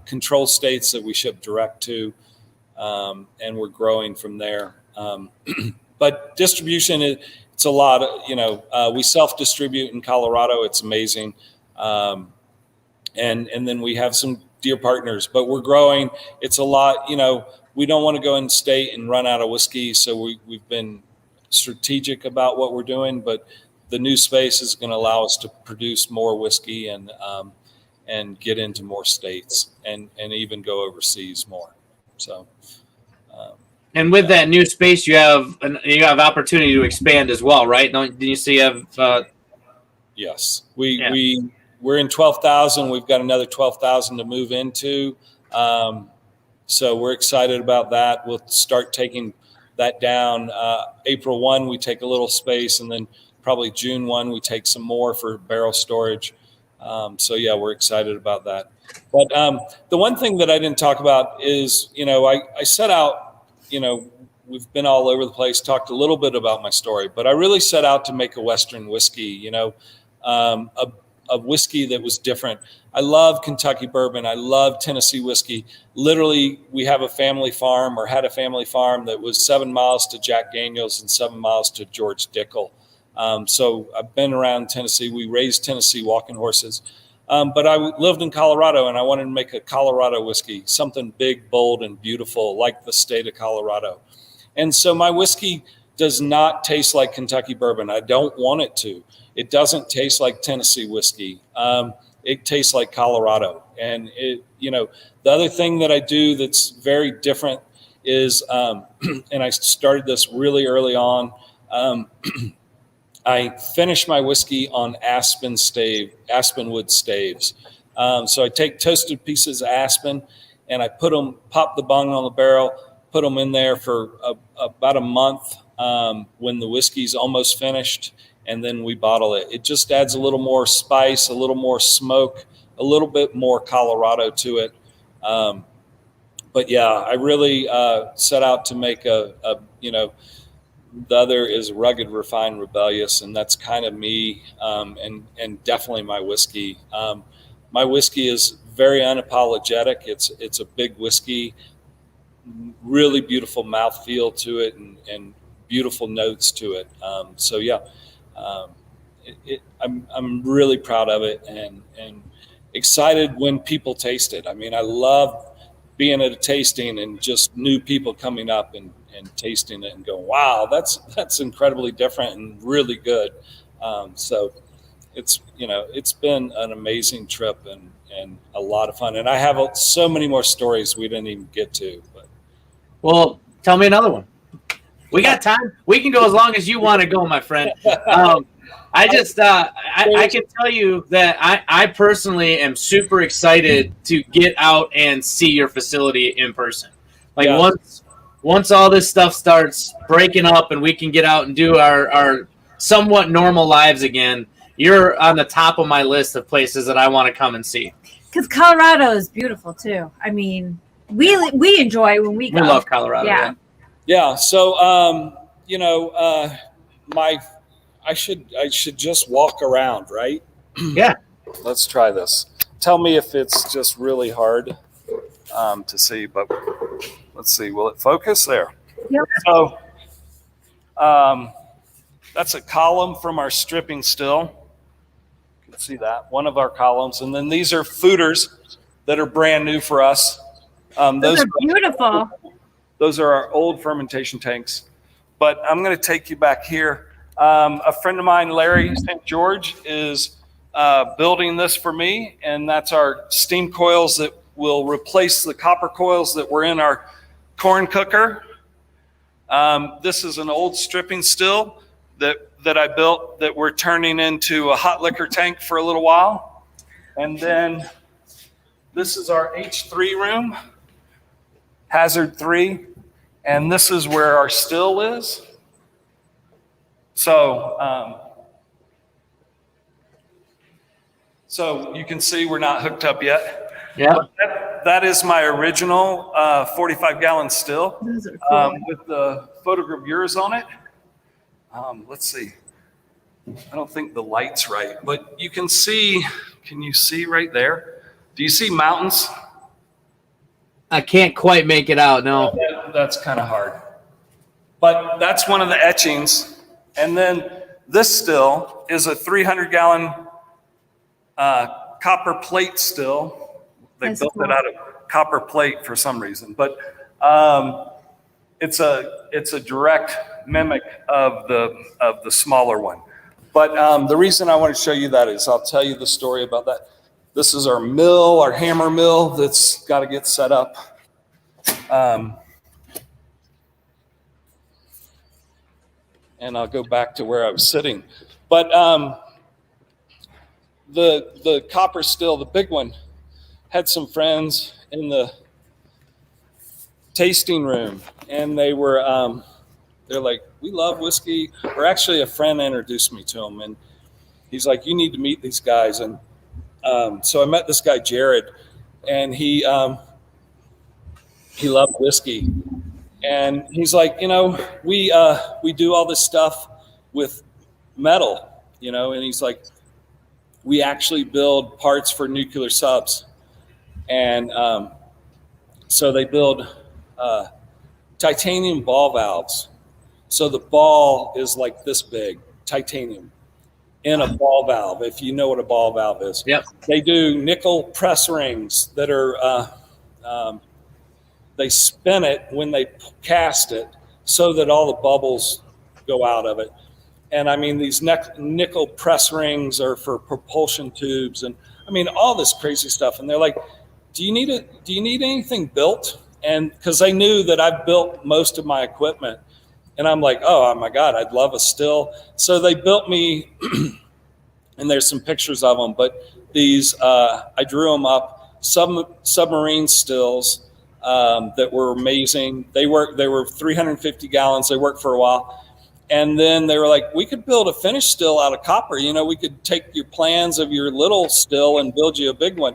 control states that we ship direct to, and we're growing from there. But distribution, it's a lot. We self-distribute in Colorado. It's amazing, and then we have some dear partners. But we're growing. It's a lot. We don't want to go in state and run out of whiskey, so we've been strategic about what we're doing. But the new space is going to allow us to produce more whiskey and get into more states and even go overseas more. So. And with that new space, you have opportunity to expand as well, right? Don't you see? Yes, we're in 12,000. We've got another 12,000 to move into, so we're excited about that. We'll start taking that down. April 1, we take a little space, and then probably June 1, we take some more for barrel storage. So yeah, we're excited about that. But the one thing that I didn't talk about is, I set out. We've been all over the place, talked a little bit about my story, but I really set out to make a Western whiskey, a whiskey that was different. I love Kentucky bourbon. I love Tennessee whiskey. Literally, we have a family farm, or had a family farm, that was 7 miles to Jack Daniels and 7 miles to George Dickel. So I've been around Tennessee. We raised Tennessee walking horses. But I lived in Colorado, and I wanted to make a Colorado whiskey, something big, bold, and beautiful, like the state of Colorado. And so my whiskey does not taste like Kentucky bourbon. I don't want it to. It doesn't taste like Tennessee whiskey. It tastes like Colorado. And the other thing that I do that's very different is, and I started this really early on, I finish my whiskey on aspenwood staves. So I take toasted pieces of aspen, and I pop the bung on the barrel, put them in there for about a month when the whiskey's almost finished, and then we bottle it. It just adds a little more spice, a little more smoke, a little bit more Colorado to it. But yeah, I really set out to make the other is rugged, refined, rebellious, and that's kind of me, and definitely my whiskey. My whiskey is very unapologetic. It's a big whiskey, really beautiful mouthfeel to it, and beautiful notes to it. So yeah, I'm really proud of it, and excited when people taste it. I mean, I love being at a tasting and just new people coming up and tasting it and going, wow, that's incredibly different and really good. So it's been an amazing trip and a lot of fun. And I have so many more stories we didn't even get to. But well, tell me another one. We got time. We can go as long as you want to go, my friend. I can tell you that I personally am super excited to get out and see your facility in person. Like, yeah. Once all this stuff starts breaking up and we can get out and do our somewhat normal lives again, you're on the top of my list of places that I want to come and see. Because Colorado is beautiful too. I mean, we enjoy when we go. We love Colorado. Yeah. Yeah. So, I should just walk around, right? Yeah. Let's try this. Tell me if it's just really hard to see, but let's see. Will it focus there? Yep. So that's a column from our stripping still. You can see that, one of our columns. And then these are fooders that are brand new for us. Those are beautiful. Those are our old fermentation tanks. but I'm going to take you back here. A friend of mine, Larry St. George, is building this for me, and that's our steam coils that will replace the copper coils that were in our corn cooker. This is an old stripping still that I built that we're turning into a hot liquor tank for a little while. And then this is our H3 room, Hazard 3, and this is where our still is. So you can see we're not hooked up yet. Yeah. That is my original 45-gallon still with the photogravures on it. Let's see. I don't think the light's right, but you can see. Can you see right there? Do you see mountains? I can't quite make it out. No. That's kind of hard. But that's one of the etchings. And then this still is a 300-gallon copper plate still. They built it out of copper plate for some reason, but it's a direct mimic of the smaller one. But the reason I want to show you that is I'll tell you the story about that. This is our mill, our hammer mill that's got to get set up. And I'll go back to where I was sitting. But the copper still, the big one, had some friends in the tasting room, and they're like, we love whiskey. Or actually, a friend introduced me to them, and he's like, you need to meet these guys. And so I met this guy, Jared, and he loved whiskey. And he's like, we do all this stuff with metal, and he's like, we actually build parts for nuclear subs. And so they build titanium ball valves. So the ball is like this big, titanium, in a ball valve, if you know what a ball valve is. Yep. They do nickel press rings that are, they spin it when they cast it so that all the bubbles go out of it. And I mean, these nickel press rings are for propulsion tubes, and I mean, all this crazy stuff. And they're like, do you need anything built? And because they knew that I built most of my equipment. And I'm like, oh my God, I'd love a still. So they built me, and there's some pictures of them, but these, I drew them up, submarine stills that were amazing. They were 350 gallons. They worked for a while. And then they were like, we could build a finished still out of copper. We could take your plans of your little still and build you a big one.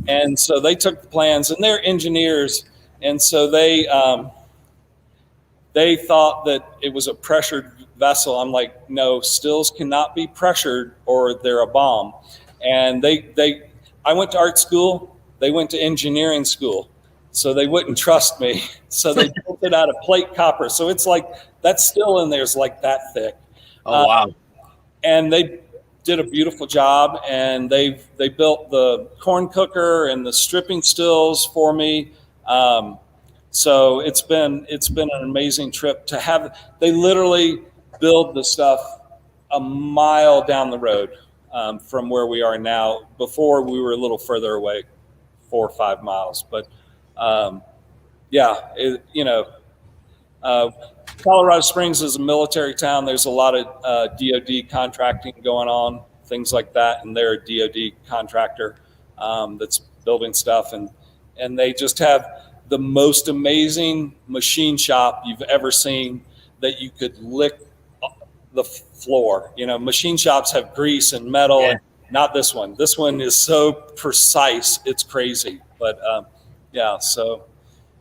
And so they took the plans, and they're engineers. And so they thought that it was a pressured vessel. I'm like, no, stills cannot be pressured or they're a bomb. And I went to art school. They went to engineering school. So they wouldn't trust me. So they built it out of plate copper. So it's like, that still in there is like that thick. Oh, wow. And they did a beautiful job, and they built the corn cooker and the stripping stills for me. So it's been an amazing trip to have. They literally build the stuff a mile down the road from where we are now. Before, we were a little further away, 4 or 5 miles. But Colorado Springs is a military town. There's a lot of DOD contracting going on, things like that, and they're a DOD contractor that's building stuff, and they just have the most amazing machine shop you've ever seen that you could lick the floor. Machine shops have grease and metal, and not this one. This one is so precise, it's crazy. But so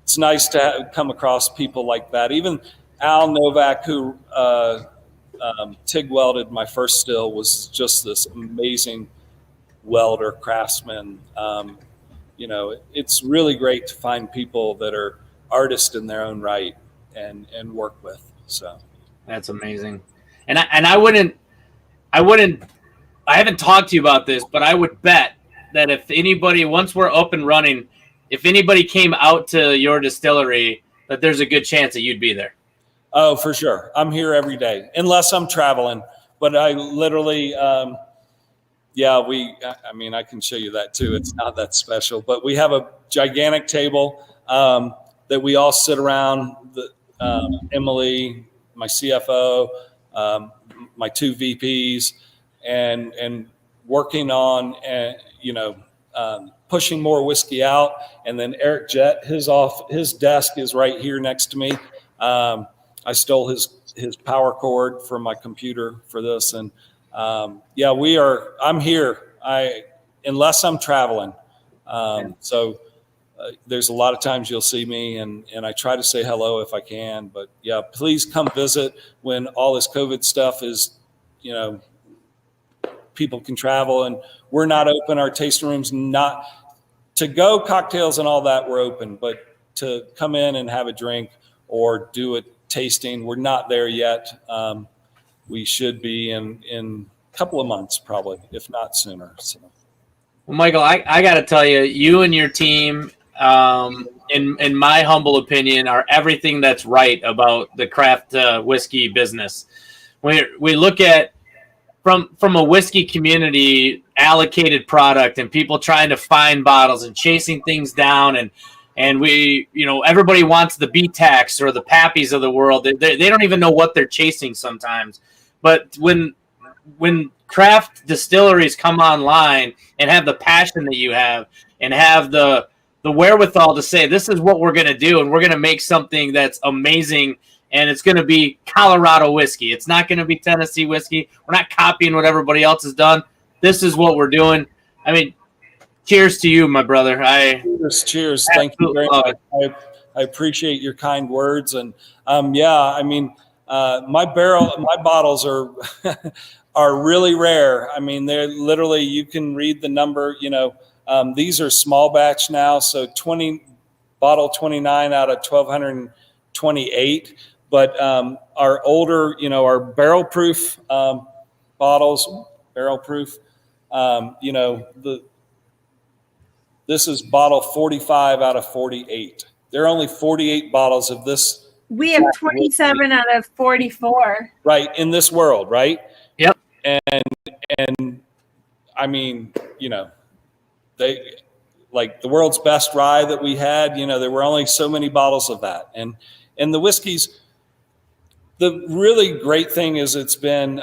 it's nice to come across people like that. Even Al Novak, who TIG welded my first still, was just this amazing welder, craftsman. It's really great to find people that are artists in their own right and work with. So that's amazing. And I haven't talked to you about this, but I would bet that if anybody, once we're up and running, if anybody came out to your distillery, that there's a good chance that you'd be there. Oh, for sure. I'm here every day, unless I'm traveling. But I literally, I mean, I can show you that too. It's not that special, but we have a gigantic table that we all sit around. Emily, my CFO, my two VPs, and working on, pushing more whiskey out. And then Eric Jett, his desk is right here next to me. I stole his power cord from my computer for this. And I'm here. Unless I'm traveling. There's a lot of times you'll see me and I try to say hello if I can, but yeah, please come visit when all this COVID stuff is, people can travel and we're not open. Our tasting rooms, not to go cocktails and all that, we're open, but to come in and have a drink or do a tasting, we're not there yet. We should be in a couple of months, probably, if not sooner. So. Well, Michael, I got to tell you, you and your team, in my humble opinion, are everything that's right about the craft whiskey business. We look at from a whiskey community allocated product and people trying to find bottles and chasing things down and we, everybody wants the BTACs or the Pappies of the world. They don't even know what they're chasing sometimes. But when craft distilleries come online and have the passion that you have and have the wherewithal to say, this is what we're going to do, and we're going to make something that's amazing, and it's going to be Colorado whiskey. It's not going to be Tennessee whiskey. We're not copying what everybody else has done. This is what we're doing. I mean, cheers to you, my brother. Cheers. Thank you very much. I appreciate your kind words. And my bottles are are really rare. I mean, they're literally, you can read the number, these are small batch now. So bottle 29 out of 1,228. But our older, our barrel proof bottles, this is bottle 45 out of 48. There are only 48 bottles of this. We have 27 out of 44. Right, in this world, right? Yep. And I mean, they like the world's best rye that we had, there were only so many bottles of that. And the whiskeys, the really great thing is it's been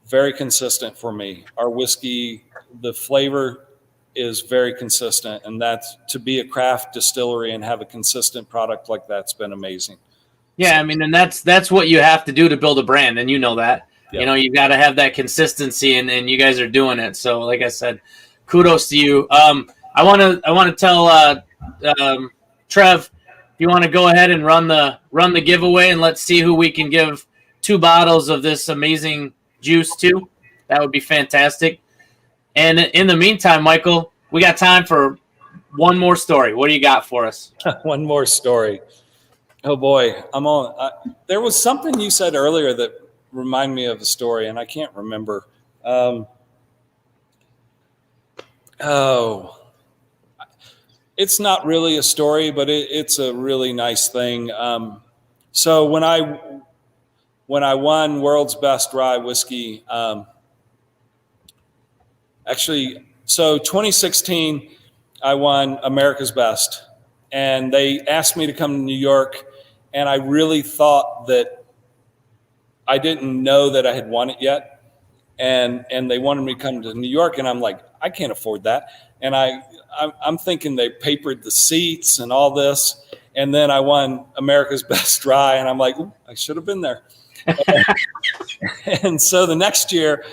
very consistent for me. Our whiskey, the flavor is very consistent, and that's to be a craft distillery and have a consistent product like that's been amazing. Yeah, I mean, and that's what you have to do to build a brand, and you know that. Yeah. You got to have that consistency, and you guys are doing it. So, like I said, kudos to you. I want to tell Trev, if you want to go ahead and run the giveaway, and let's see who we can give 2 bottles of this amazing juice to. That would be fantastic. And in the meantime, Michael, we got time for one more story. What do you got for us? One more story. Oh boy, I'm on. There was something you said earlier that reminded me of a story, and I can't remember. It's not really a story, but it's a really nice thing. So when I won World's Best Rye Whiskey, so 2016, I won America's Best, and they asked me to come to New York, and I really thought that I didn't know that I had won it yet, and they wanted me to come to New York, and I'm like, I can't afford that, and I'm thinking they papered the seats and all this, and then I won America's Best Rye, and I'm like, I should have been there. And so the next year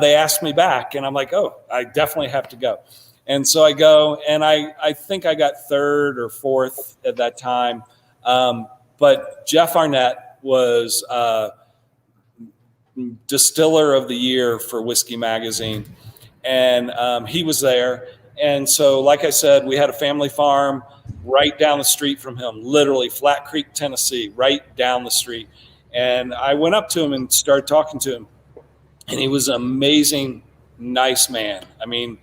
they asked me back, and I'm like, oh, I definitely have to go. And so I go, and I think I got 3rd or 4th at that time. But Jeff Arnett was Distiller of the Year for Whiskey Magazine, and he was there. And so, like I said, we had a family farm right down the street from him, literally Flat Creek, Tennessee, right down the street. And I went up to him and started talking to him, and he was an amazing, nice man. I mean,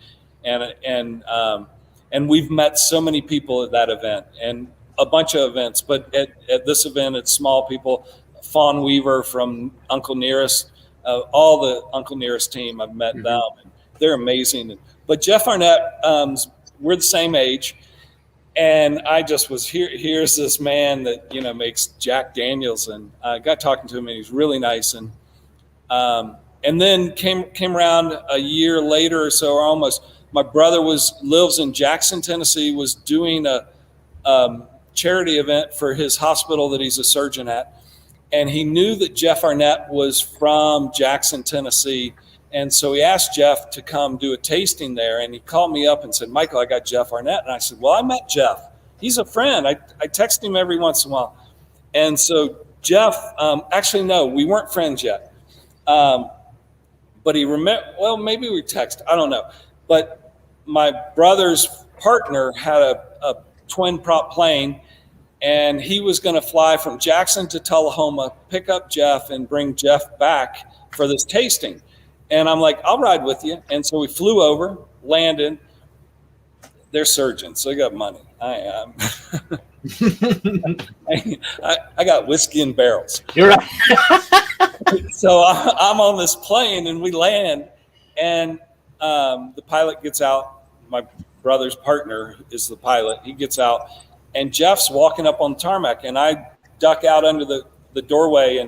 and we've met so many people at that event. And a bunch of events, but at this event, it's small people. Fawn Weaver from Uncle Nearest, all the Uncle Nearest team, I've met them. And they're amazing. But Jeff Arnett, we're the same age. And I just was here's this man that, makes Jack Daniels. And I got talking to him, and he's really nice. And then came around a year later or so, or almost. My brother lives in Jackson, Tennessee, was doing a charity event for his hospital that he's a surgeon at. And he knew that Jeff Arnett was from Jackson, Tennessee. And so he asked Jeff to come do a tasting there. And he called me up and said, Michael, I got Jeff Arnett. And I said, well, I met Jeff. He's a friend. I text him every once in a while. And so Jeff, actually, no, we weren't friends yet. But he well, maybe we text. I don't know. But my brother's partner had a twin prop plane, and he was going to fly from Jackson to Tullahoma, pick up Jeff, and bring Jeff back for this tasting. And I'm like, I'll ride with you. And so we flew over, landed. They're surgeons, so they got money. I got whiskey in barrels. You're right. So I'm on this plane, and we land, and the pilot gets out. My brother's partner is the pilot. He gets out, and Jeff's walking up on the tarmac, and I duck out under the doorway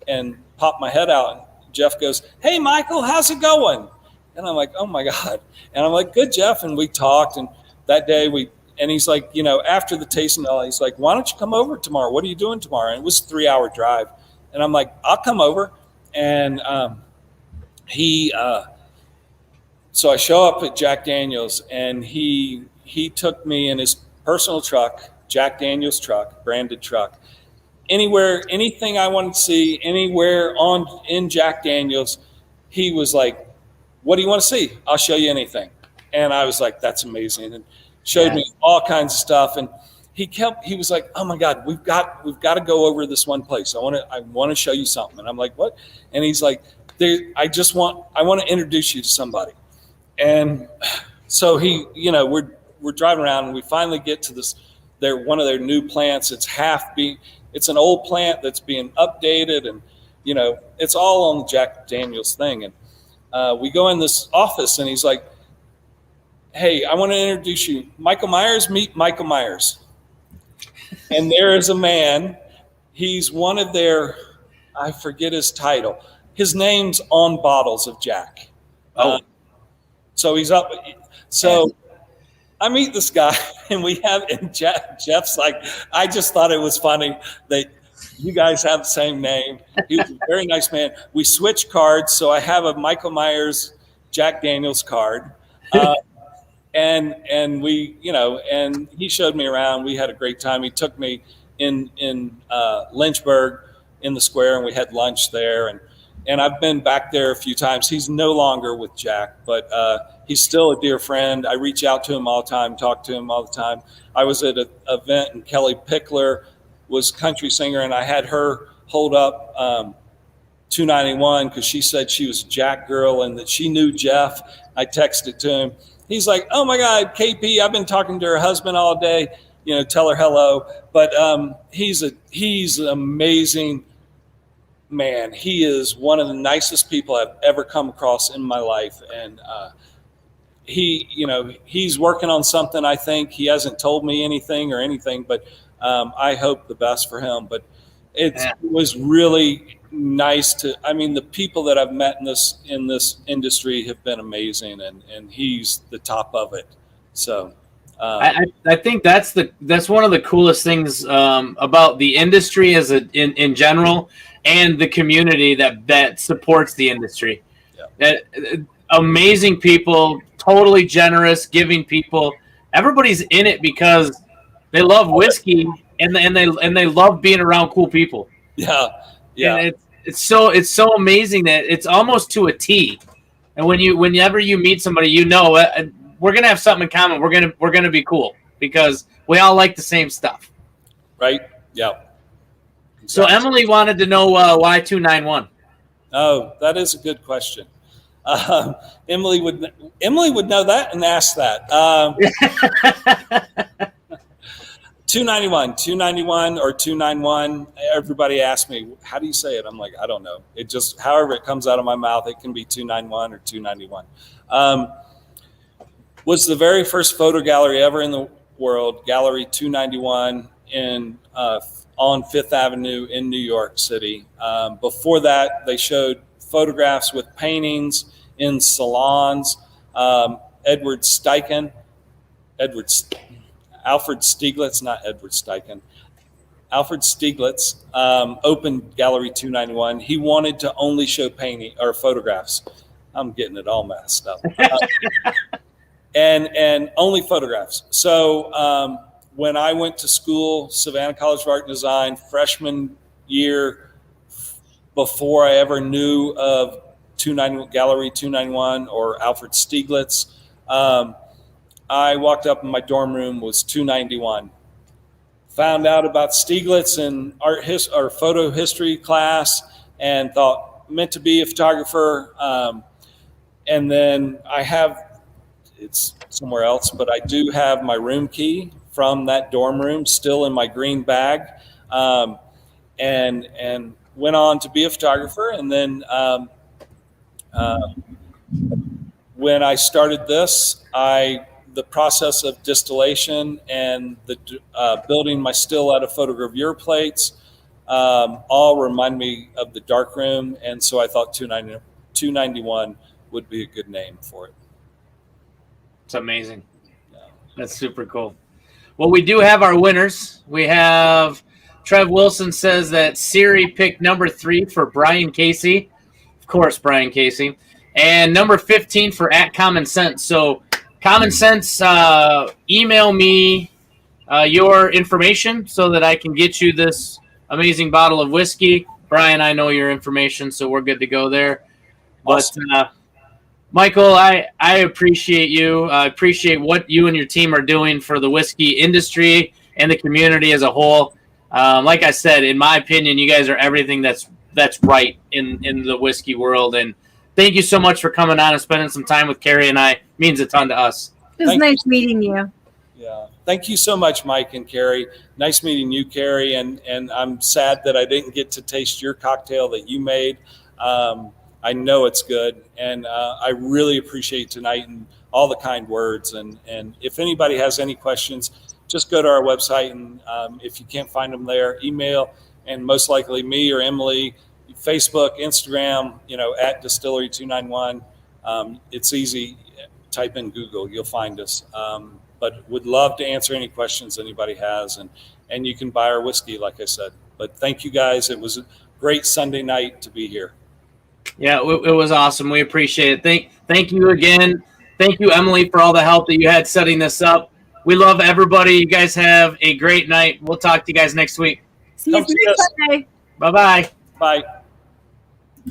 and pop my head out. And Jeff goes, hey, Michael, how's it going? And I'm like, oh, my God. And I'm like, good, Jeff. And we talked, and that day and he's like, after the tasting, he's like, why don't you come over tomorrow? What are you doing tomorrow? And it was a 3-hour drive. And I'm like, I'll come over. And so I show up at Jack Daniels, and he took me in his personal truck, Jack Daniels truck, branded truck, anywhere, anything I wanted to see, anywhere in Jack Daniels. He was like, what do you want to see? I'll show you anything. And I was like, that's amazing. And showed me all kinds of stuff. And he was like, oh my God, we've got to go over this one place. I want to show you something. And I'm like, what? And he's like, I want to introduce you to somebody. And so we're driving around, and we finally get to one of their new plants. It's an old plant that's being updated, and it's all on the Jack Daniels thing. And we go in this office, and he's like, hey, I want to introduce you. Michael Myers, meet Michael Myers. And there is a man. He's one of I forget his title. His name's on bottles of Jack. So he's up. So I meet this guy, and Jeff's like, I just thought it was funny that you guys have the same name. He was a very nice man. We switched cards. So I have a Michael Myers, Jack Daniels card. And we, and he showed me around. We had a great time. He took me in Lynchburg in the square, and we had lunch there. And I've been back there a few times. He's no longer with Jack, but he's still a dear friend. I reach out to him all the time, talk to him all the time. I was at an event, and Kelly Pickler was country singer, and I had her hold up 291 because she said she was a Jack girl and that she knew Jeff. I texted to him. He's like, oh my God, KP, I've been talking to her husband all day, tell her hello. But he's an amazing man. He is one of the nicest people I've ever come across in my life. And he's working on something. I think he hasn't told me anything, but I hope the best for him. But it was really nice the people that I've met in this industry have been amazing, and he's the top of it. So I think that's one of the coolest things about the industry in general, and the community that supports the industry. Yeah. Amazing people, totally generous, giving people. Everybody's in it because they love whiskey, and they love being around cool people. Yeah. And it's so amazing that it's almost to a T. And whenever you meet somebody, we're gonna have something in common. We're gonna be cool because we all like the same stuff. Right. Yeah. Exactly. So Emily wanted to know why 291. Oh, that is a good question. Emily would know that and ask that. 291 or 291. Everybody asks me, how do you say it? I'm like, I don't know. It just, however it comes out of my mouth, it can be 291 or 291. Was the very first photo gallery ever in the world, Gallery 291 on Fifth Avenue in New York City. Before that, they showed photographs with paintings in salons. Alfred Stieglitz, not Edward Steichen. Alfred Stieglitz opened Gallery 291. He wanted to only show painting or photographs. I'm getting it all messed up. And only photographs. So when I went to school, Savannah College of Art and Design, freshman year, before I ever knew of Gallery 291 or Alfred Stieglitz, I walked up and my dorm room was 291. Found out about Stieglitz in or photo history class and thought, meant to be a photographer. And then it's somewhere else, but I do have my room key from that dorm room still in my green bag, and went on to be a photographer. And then when I started this, the process of distillation and the building my still out of photogravure plates all remind me of the darkroom, and so I thought 291 would be a good name for it. It's amazing. That's super cool. Well, we do have our winners. We have Trev Wilson says that Siri picked number 3 for Brian Casey. Of course, Brian Casey. And number 15 for @Common Sense. So Common Sense, email me your information so that I can get you this amazing bottle of whiskey. Brian, I know your information, so we're good to go there. Awesome. But Michael, I appreciate you. I appreciate what you and your team are doing for the whiskey industry and the community as a whole. Like I said, in my opinion, you guys are everything that's right in the whiskey world. And thank you so much for coming on and spending some time with Carrie and I. It means a ton to us. It was nice meeting you. Yeah. Thank you so much, Mike and Carrie. Nice meeting you, Carrie. And I'm sad that I didn't get to taste your cocktail that you made. I know it's good. And I really appreciate tonight and all the kind words. And if anybody has any questions, just go to our website. And if you can't find them there, email, and most likely me or Emily, Facebook, Instagram, at Distillery 291. It's easy. Type in Google, you'll find us. But would love to answer any questions anybody has. And you can buy our whiskey, like I said. But thank you guys. It was a great Sunday night to be here. Yeah, it was awesome. We appreciate it. Thank you again. Thank you, Emily, for all the help that you had setting this up. We love everybody. You guys have a great night. We'll talk to you guys next week. See you next Sunday. Bye-bye. Bye.